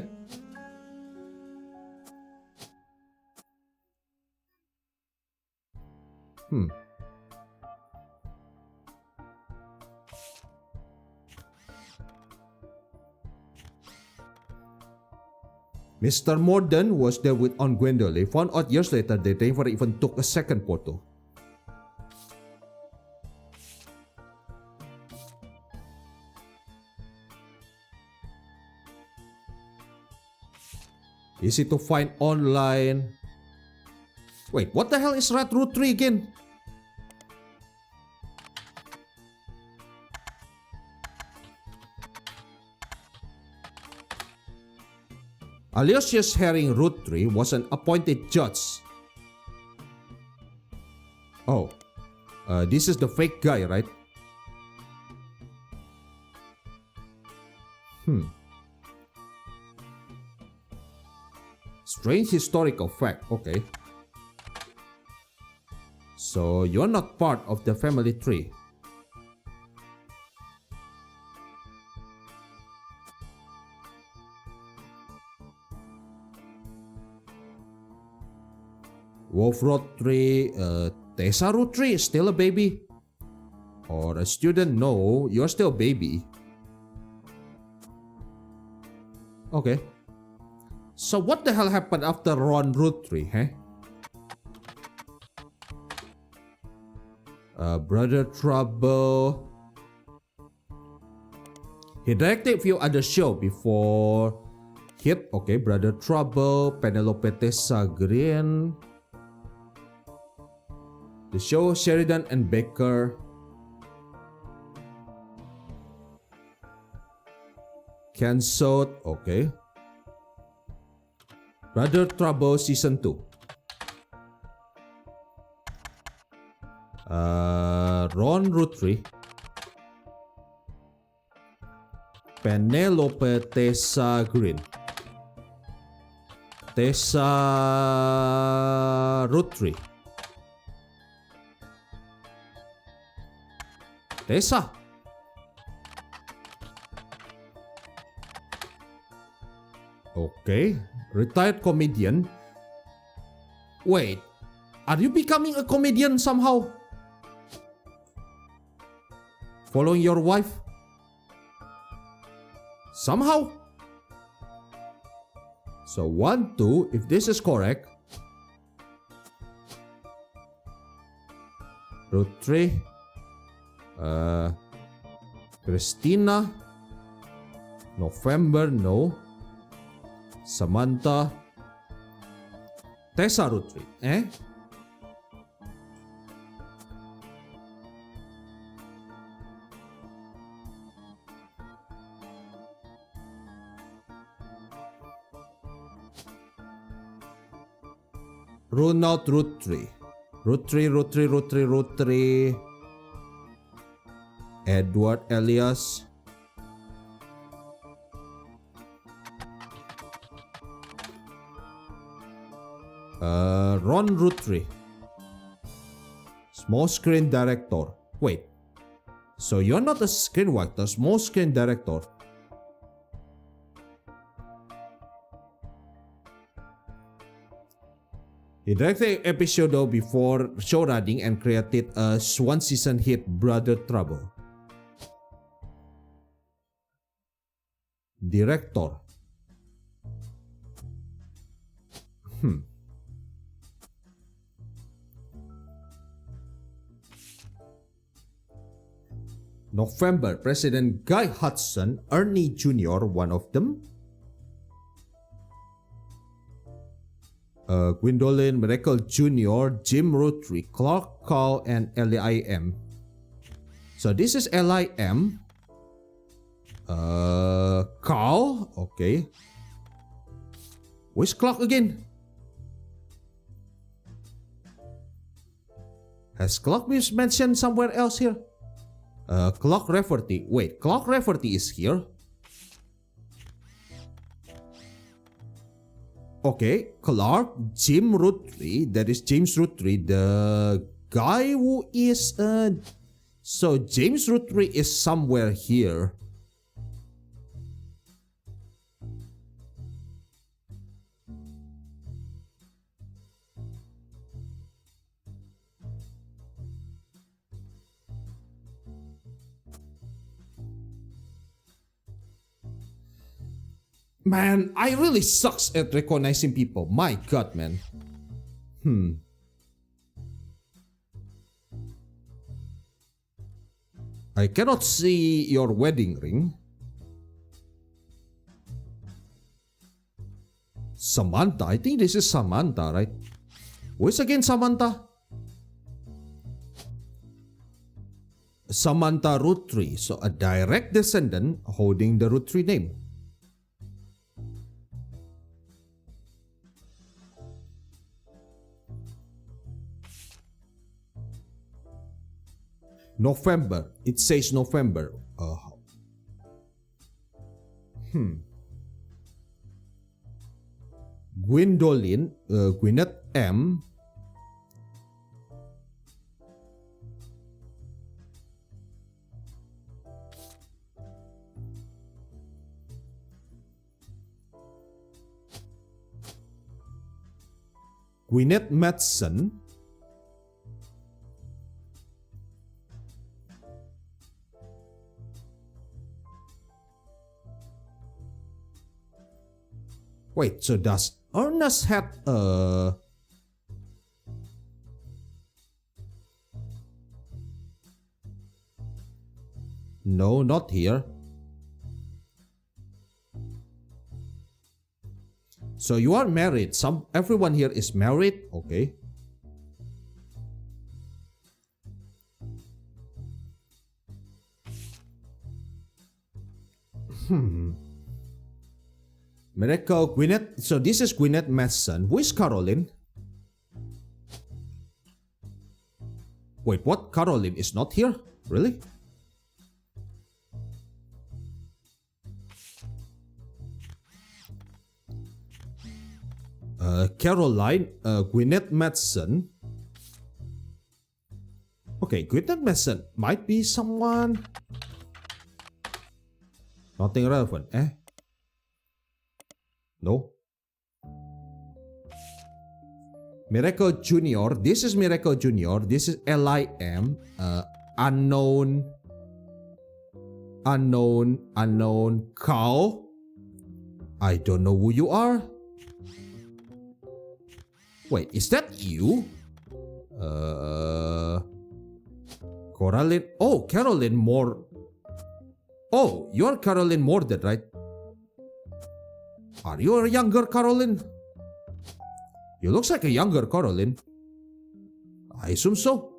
Mr. Morden was there with Aunt Gwendolen. Found out years later that they never even took a second photo. Easy to find online. Wait, what the hell is Roottrees again? Aloysius Herring Roottrees was an appointed judge. Oh, this is the fake guy, right? Strange historical fact, okay. So you're not part of the family tree. Wolf Roottrees, Tessa Roottrees, still a baby? Or a student? No, you're still a baby. Okay. So what the hell happened after Ron Roottrees, eh? Brother Trouble. He directed a few other shows before hit. Okay, Brother Trouble, Penelope Tessa Green. The show Sheridan and Baker. Cancelled. Okay. Brother Trouble Season 2. Ron Roottrees. Penelope Tessa Green. Tessa Roottrees. Tessa. Okay. Retired comedian. Wait. Are you becoming a comedian somehow? Following your wife? Somehow? So 1, 2, if this is correct. Roottrees. Christina. November, no. Samantha. Tessa Roottrees, eh? Ronald Roottrees. Roottrees. Edward Elias. Ron Roottrees. Small screen director. Wait. So you're not a screenwriter, small screen director. He directed an episode though before showrunning and created a one-season hit, Brother Trouble. Director. November, President Guy Hudson, Ernie Jr., one of them. Gwendolyn Miracle Jr., Jim Roottrees, Clark Call, and L.I.M. So this is L.I.M. Carl, okay. Where's Clark again? Has Clock been mentioned somewhere else here? Clock Rafferty. Wait, Clock Rafferty is here. Okay, Clark, Jim Roottrees. That is James Roottrees, the guy who is so James Roottrees is somewhere here. Man, I really sucks at recognizing people. My god, man. I cannot see your wedding ring. Samantha. I think this is Samantha, right? Who is again Samantha? Samantha Roottrees. So a direct descendant holding the Roottrees name. November. It says November. Gwendolyn, Gwyneth M. Gwyneth Madsen. Wait, so does Ernest have No, not here. So you are married. Everyone here is married. Okay. Miracle Gwyneth. So this is Gwyneth Madsen. Who is Caroline? Wait, what? Caroline is not here? Really? Caroline, Gwyneth Madsen. Okay, Gwyneth Madsen might be someone. Nothing relevant, eh? No. Miracle Junior. This is Miracle Junior. This is LIM. Unknown. Cow. I don't know who you are. Wait, is that you? Coraline. Oh, Caroline Moore. Oh, you're Caroline Morden, right? Are you a younger Caroline? You looks like a younger Caroline. I assume so.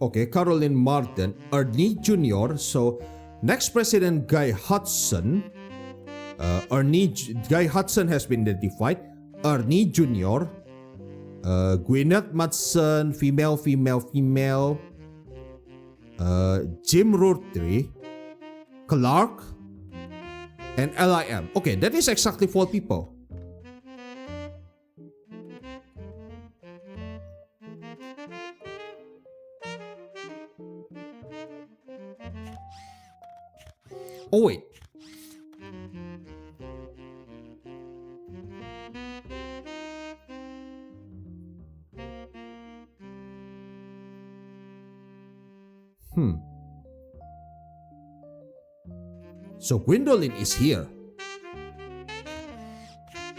Okay, Caroline Martin. Ernie Jr. So, next president, Guy Hudson. Guy Hudson has been identified. Ernie Jr. Gwyneth Madsen, female. Jim Roottrees, Clark, and LIM. Okay, that is exactly 4 people. Oh wait. So Gwendolyn is here.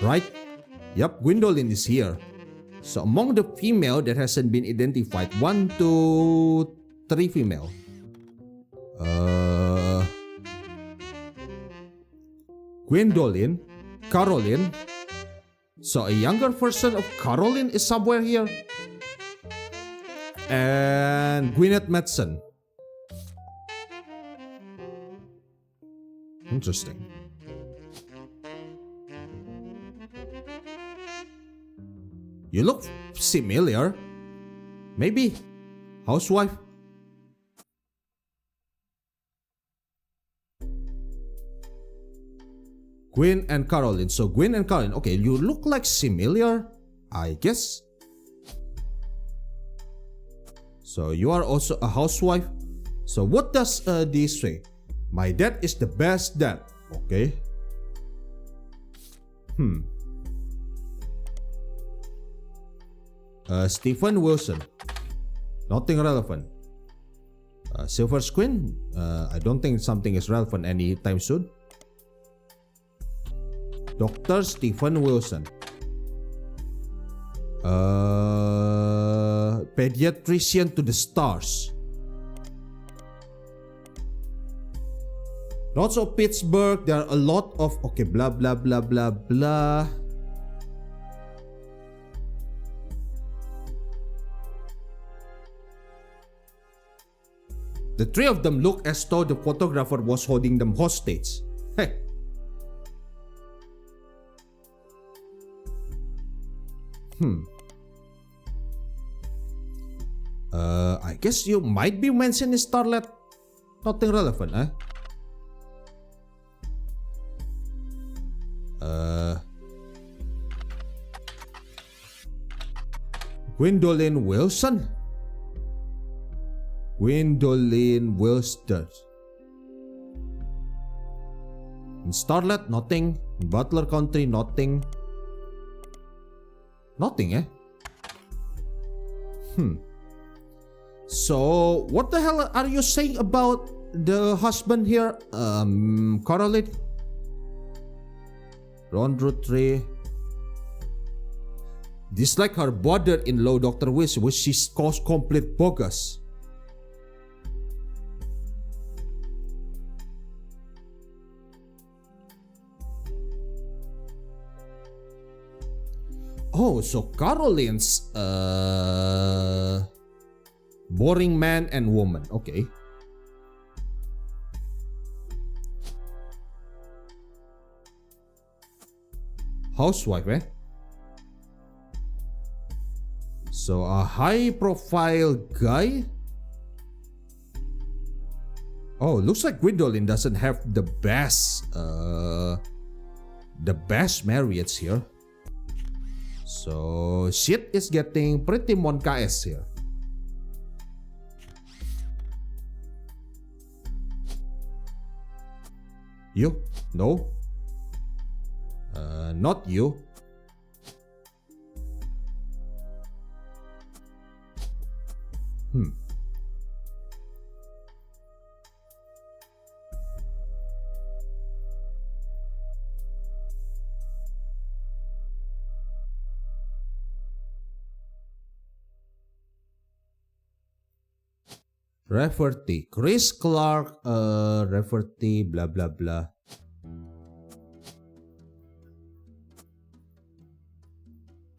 Right? Yep, Gwendolyn is here. So among the female that hasn't been identified, 1, 2, 3 female. Gwendolyn, Caroline. So a younger version of Caroline is somewhere here. And Gwyneth Madsen. Interesting. You look familiar. Maybe. Housewife? Gwen and Caroline. So Gwen and Caroline. Okay, you look like familiar, I guess. So you are also a housewife. So what does this say? My dad is the best dad. Okay. Stephen Wilson. Nothing relevant. Silver Screen. I don't think something is relevant anytime soon. Dr. Stephen Wilson. Pediatrician to the stars. Not so Pittsburgh. There are a lot of okay, blah blah blah blah blah. The three of them look as though the photographer was holding them hostage. Hey. I guess you might be mentioning Starlet. Nothing relevant, eh? Gwendolyn Wilson. Gwendolyn Wilster. In Starlet, nothing. In Butler Country, nothing. Nothing, eh? So, what the hell are you saying about the husband here? Caroline? Ron Roottrees. Dislike her brother-in-law, Dr. Wish, which she's caused complete bogus. Oh, so Caroline's boring man and woman. Okay. Housewife, eh? So a high-profile guy. Oh, looks like Gwendolyn doesn't have the best marriage here. So shit is getting pretty monkaes here. You? No. Not you. Rafferty, Chris Clark, Rafferty, blah blah blah.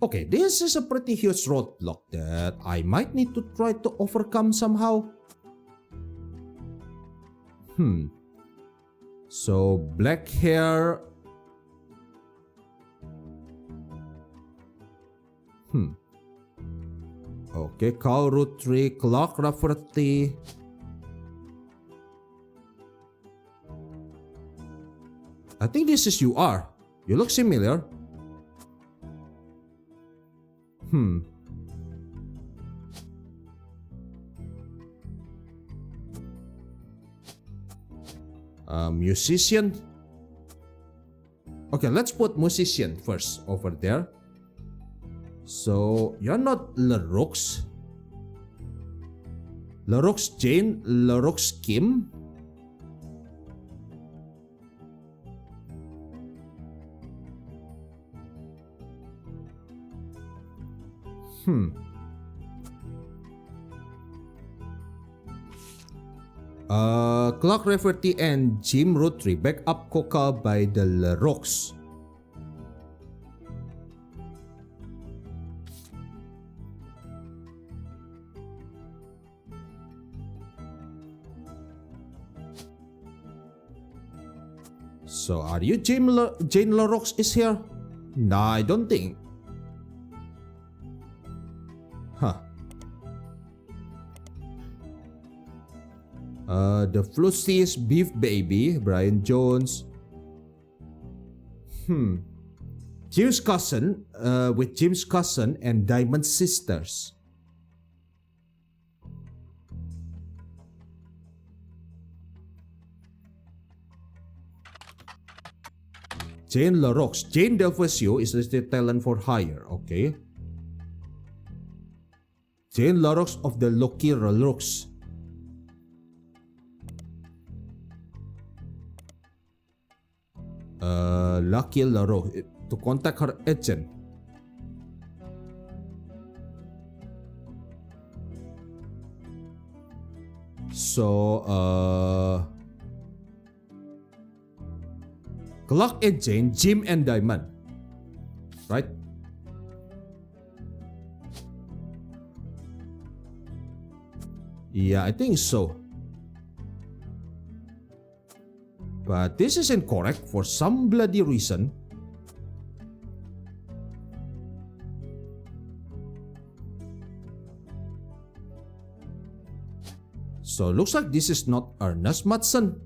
Okay, this is a pretty huge roadblock that I might need to try to overcome somehow. So, black hair. Okay, Carl Roottrees, Clark Rafferty. I think this is you are. You look similar. Musician. Okay, let's put musician first over there. So, you're not LaRoux. LaRoux Jane, LaRoux Kim. Clark Rafferty and Jim Roottrees back up Coca by the LaRoux. So, are you Jane LaRoux is here? Nah, I don't think. The Flussies, Beef Baby, Brian Jones. Jim's cousin, with Jim's cousin and Diamond Sisters. Jane LaRoche. Jane Delvesio is listed talent for hire. Okay. Jane LaRoche of the Lucky LaRoche. Lucky LaRoche. To contact her agent. So, Clark and Jane, Jim and Diamond. Right? Yeah, I think so. But this is incorrect for some bloody reason. So looks like this is not Ernest Matson.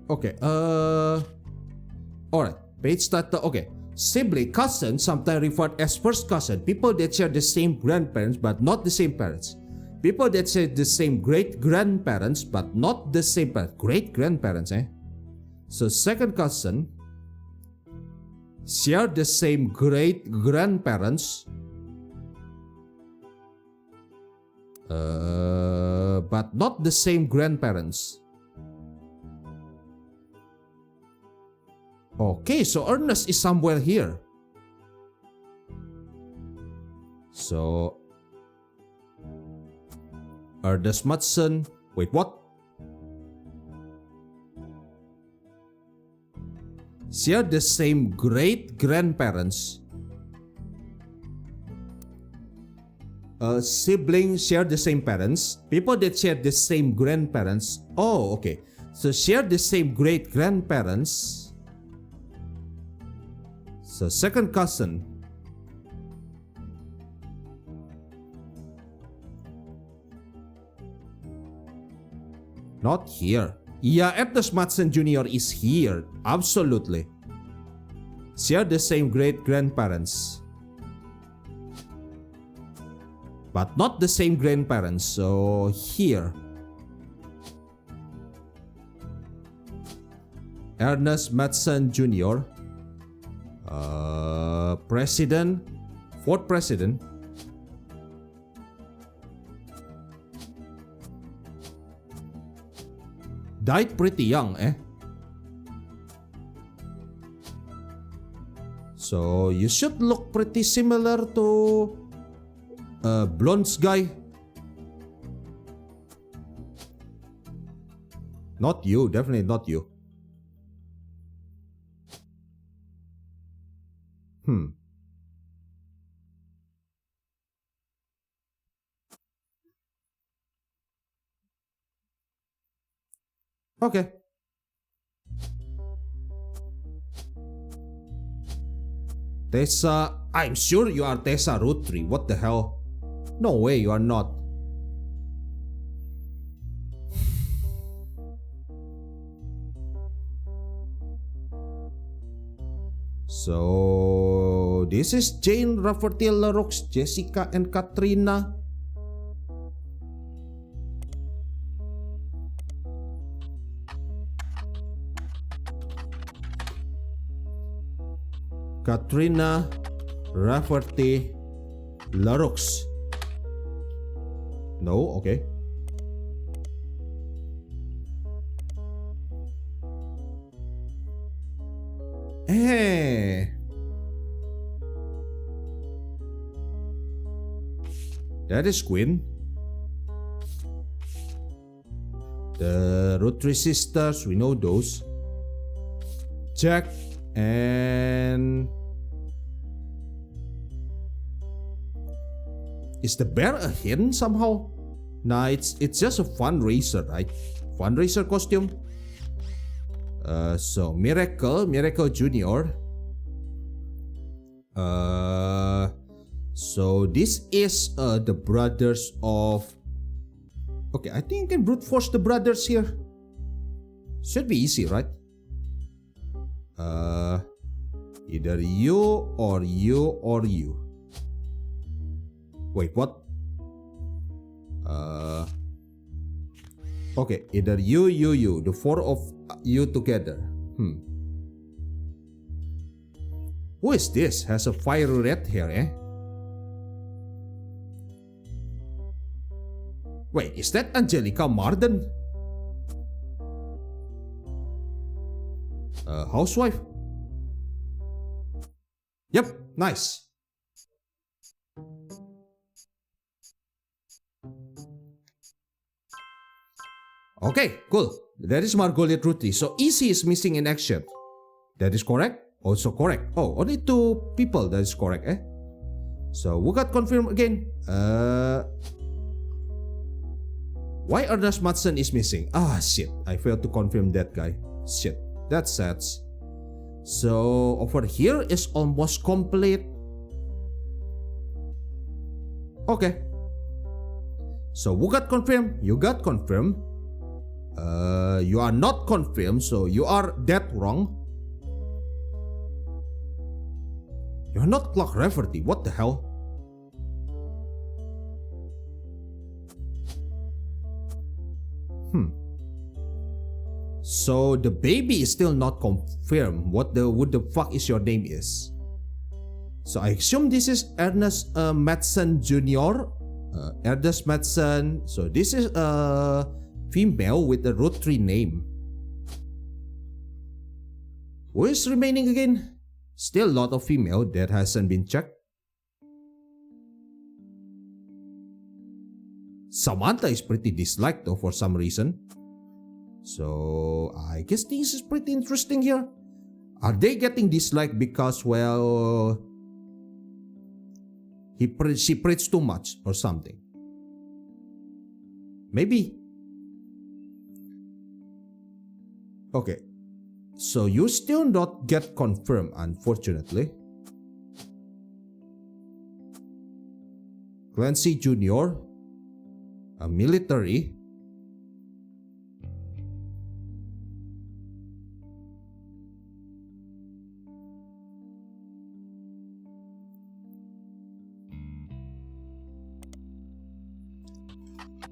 Okay, alright, page title, okay. Sibling, cousin, sometimes referred as first cousin, people that share the same grandparents but not the same parents. People that share the same great-grandparents but not the same parents. Great-grandparents, eh? So second cousin, share the same great-grandparents, but not the same grandparents. Okay, so Ernest is somewhere here. So Ernest Matson. Wait, what? Share the same great-grandparents. Siblings share the same parents. People that share the same grandparents. Oh, okay. So share the same great-grandparents. So second cousin. Not here. Yeah, Ernest Matson Jr. is here. Absolutely. Share the same great-grandparents. But not the same grandparents. So here. Ernest Matson Jr. President. Fourth president. Died pretty young, eh? So you should look pretty similar to Blonde's guy. Not you, definitely not you. Okay. Tessa, I'm sure you are Tessa Roottrees. What the hell? No way you are not. So this is Jane, Rafferty, LaRoche, Jessica, and Katrina. Katrina, Rafferty, LaRoche. No, okay. Hey. That is Queen. The Roottrees sisters, we know those. Jack and... Is the bear a hen somehow? Nah, it's just a fundraiser, right? Fundraiser costume. So Miracle Jr. So this is the brothers of... Okay, I think I can brute force the brothers here. Should be easy, right? Either you or you or you. Wait, what? Okay, either you. The four of you together. Who is this? Has a fiery red hair, eh? Wait, is that Angelica Marden? Housewife? Yep, nice. Okay, cool. That is Margoliath Roottrees. So Easy is missing in action. That is correct. Also correct. Oh, only 2 people. That is correct, eh? So who got confirmed again? Why Ernest Madsen is missing? Ah, shit. I failed to confirm that guy. Shit. That's sad. So over here is almost complete. Okay. So who got confirmed? You got confirmed. You are not confirmed, so you are dead wrong. You're not Clark Rafferty. What the hell? So the baby is still not confirmed. What the fuck is your name is? So I assume this is Ernest Madsen Jr. Ernest Madsen. So this is a female with a Roottrees name. Who is remaining again? Still a lot of female that hasn't been checked. Samantha is pretty disliked though for some reason. So I guess this is pretty interesting here. Are they getting disliked because, well, she preached too much or something? Maybe. Okay. So you still not get confirmed, unfortunately. Clancy Jr. A military.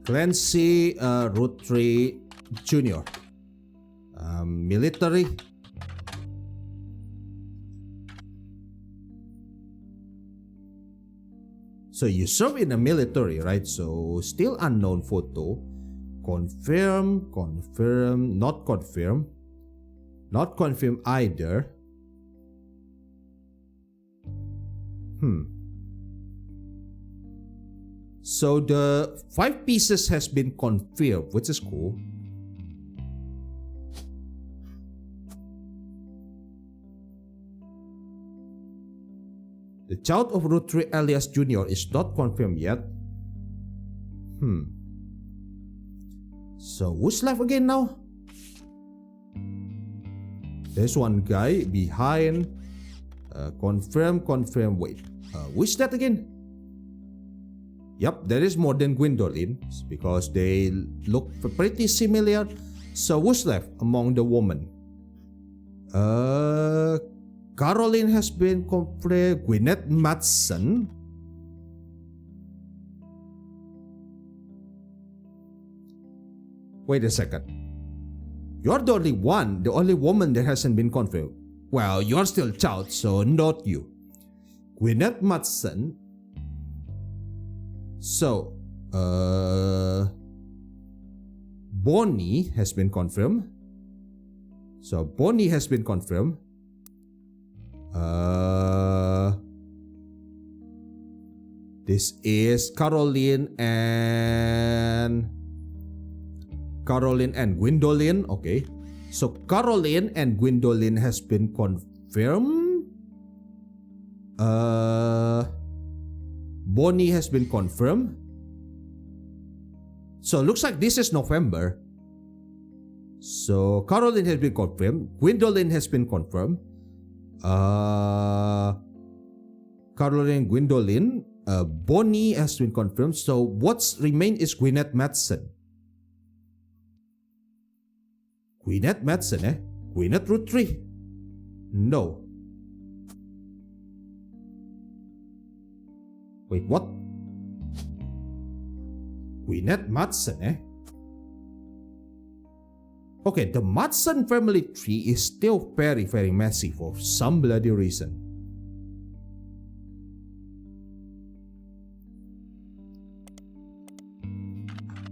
Clancy Roottrees Jr. Military. So you serve in the military, right? So still unknown photo. Confirm, not confirm. Not confirm either. So the 5 pieces has been confirmed, which is cool. The child of Roottrees alias Jr. is not confirmed yet. So who's left again now? There's one guy behind. Confirm. Wait, who's that again? Yep, there is more than Gwendolyn because they look pretty similar. So who's left among the women? Caroline has been confirmed. Gwyneth Madsen. Wait a second. You're the only one, the only woman that hasn't been confirmed. Well, you're still child, so not you. Gwyneth Madsen. So, Bonnie has been confirmed. So, Bonnie has been confirmed. This is Caroline and Gwendolyn. Okay. So, Caroline and Gwendolyn has been confirmed. Bonnie has been confirmed. So looks like this is November. So Caroline has been confirmed. Gwendolyn has been confirmed. Caroline Gwendolyn. Bonnie has been confirmed. So what's remained is Gwyneth Madsen. Gwyneth Madsen, eh? Gwyneth Roottrees? No. Wait, what? Gwyneth Madsen, eh? Okay, the Madsen family tree is still very, very messy for some bloody reason.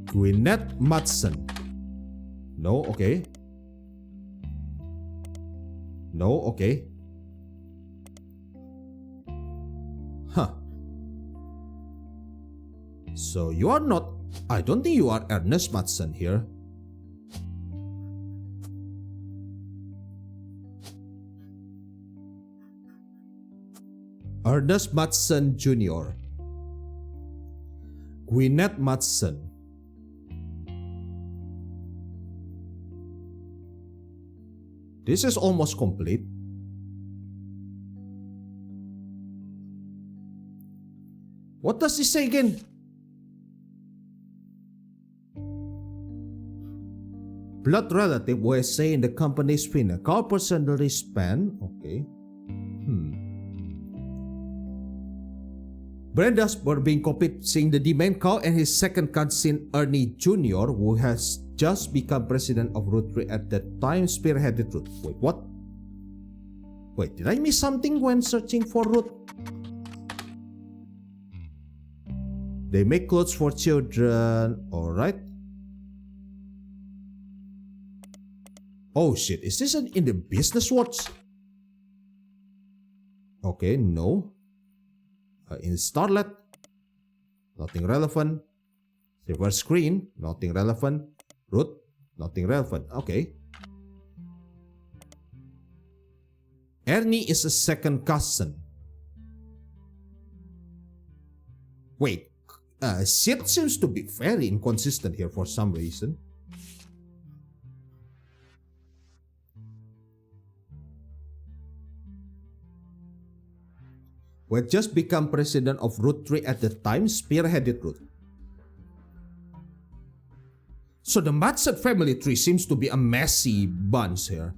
Gwyneth Madsen. No, okay. No, okay. Huh. So you are not... I don't think you are Ernest Madsen here. Ernest Madsen Jr. Gwyneth Madsen. This is almost complete. What does this say again? Blood relative was say in the company's spin. Call personally span. Okay. Brenda's were being copied seeing the main cow and his second cousin Ernie Jr. who has just become president of Roottrees at that time spearheaded Root. Wait, what? Wait, did I miss something when searching for Root? They make clothes for children. Alright. Oh shit, is this in the business words? Okay, no. In Starlet, nothing relevant. Silver Screen, nothing relevant. Root, nothing relevant. Okay. Ernie is a second cousin. Wait, Sid seems to be very inconsistent here for some reason. Who had just become president of Roottrees at the time, spearheaded Root. So the Madsen family tree seems to be a messy bunch here.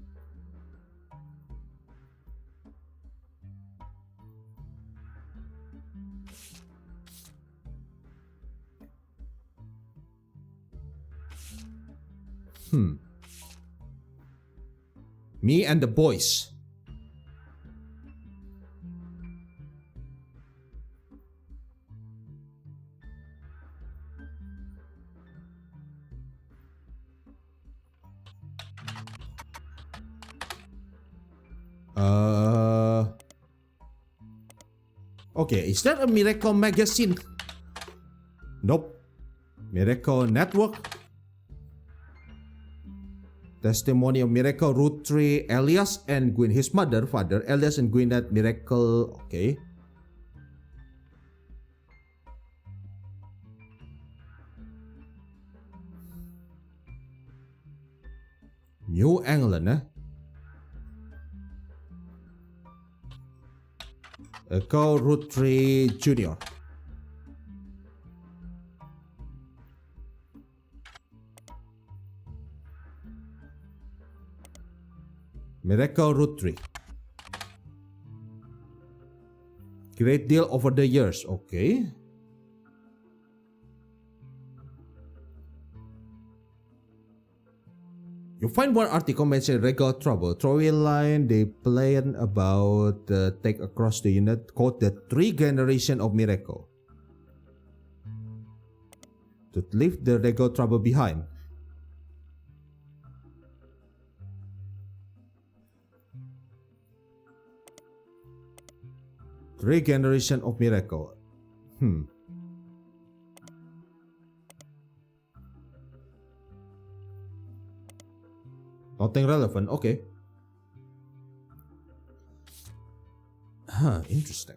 Me and the boys. Okay, is that a Miracle magazine? Nope. Miracle Network. Testimony of Miracle Roottrees, Elias and Gwyn. His father, Elias and Gwyn at Miracle. Okay. New England, eh? Echo Roottrees Jr. Miracle Roottrees. Great deal over the years. Okay. You find one article mentioning regular trouble. Throwaway line they plan about take across the unit called the 3 generation of Miracle. To leave the regular trouble behind. Three generation of Miracle. Nothing relevant. Okay. Interesting.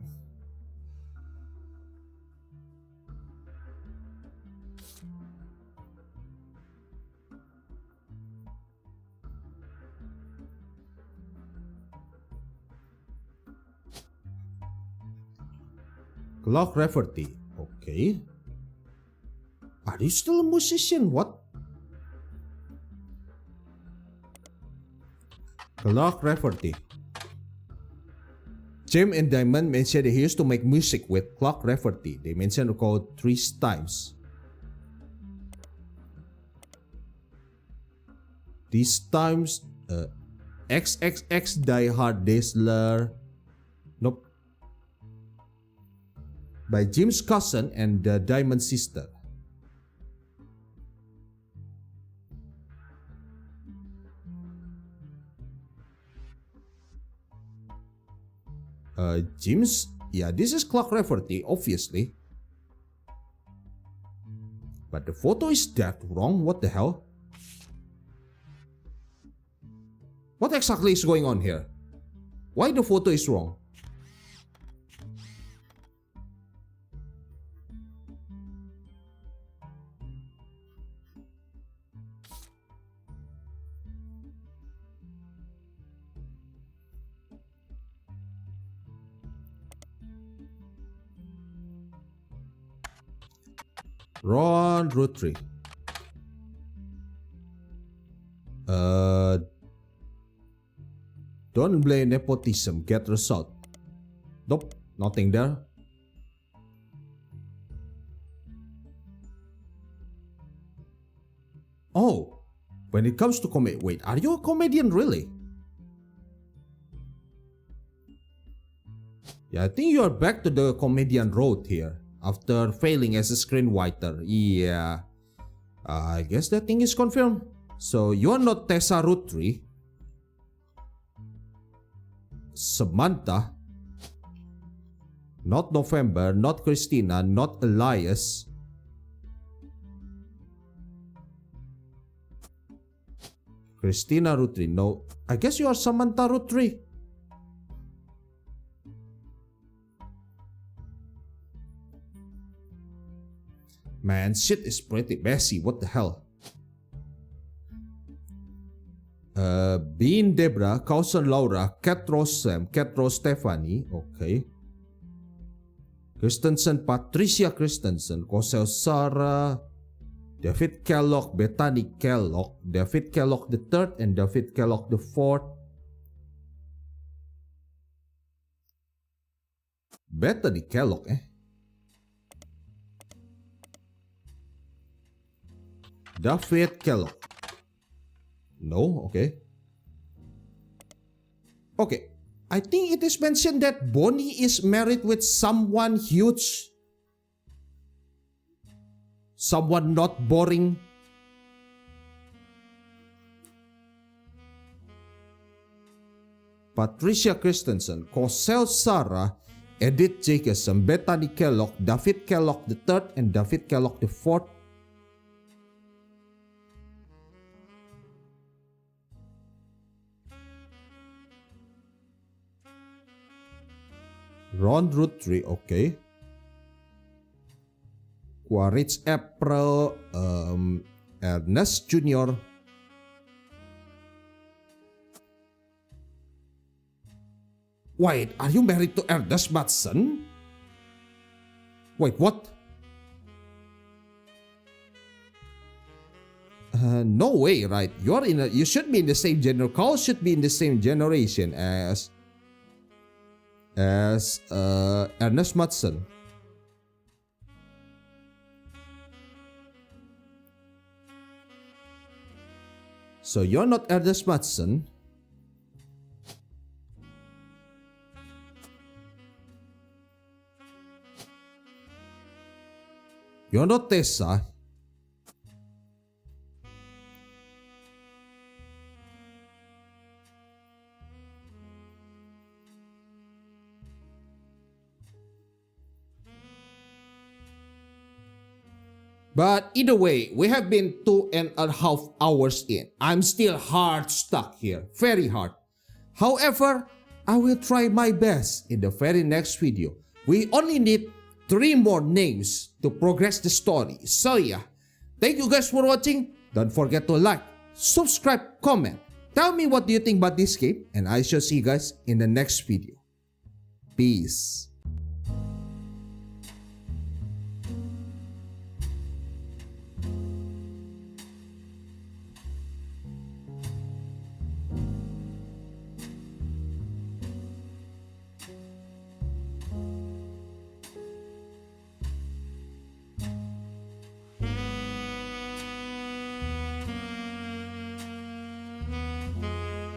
Clock Rafferty. Okay. Are you still a musician? What? Clock Rafferty. Jim and Diamond mentioned that he used to make music with Clock Rafferty. They mentioned the code 3 times. These times, XXX Die Hard Dazzler. Nope. By Jim's cousin and the Diamond sister. Jim's, yeah, this is Clock Rafferty, obviously. But the photo is that wrong, what the hell? What exactly is going on here? Why the photo is wrong? Ron Roottrees. Don't blame nepotism, get result. Nope, nothing there. Oh, when it comes to comedy, wait, are you a comedian really? Yeah, I think you are back to the comedian road here. After failing as a screenwriter, yeah, I guess that thing is confirmed. So you're not Tessa Roottrees, Samantha, not November, not Christina, not Elias. Christina Roottrees, no, I guess you are Samantha Roottrees. Man, shit is pretty messy. What the hell? Bean Debra, Kausan Laura, Ketros Sam, Ketros Stephanie. Okay. Christensen, Patricia Christensen, Kosel Sarah, David Kellogg, Bethany Kellogg, David Kellogg III, and David Kellogg IV. Bethany Kellogg, eh? David Kellogg. No, okay. Okay, I think it is mentioned that Bonnie is married with someone huge. Someone not boring. Patricia Christensen, Kosel Sarah, Edith Jacobson, Bethany Kellogg, David Kellogg III, and David Kellogg IV. Ron Roottrees, okay. Quaritch April, Ernest Jr. Wait, are you married to Ernest Matson? Wait, what? No way, right? You should be in the same generation. Carl should be in the same generation as Ernest Matson. So you're not Ernest Matson. You're not Tessa. But either way, we have been 2.5 hours in. I'm still hard stuck here. Very hard. However, I will try my best in the very next video. We only need 3 more names to progress the story. So yeah, thank you guys for watching. Don't forget to like, subscribe, comment. Tell me what do you think about this game. And I shall see you guys in the next video. Peace.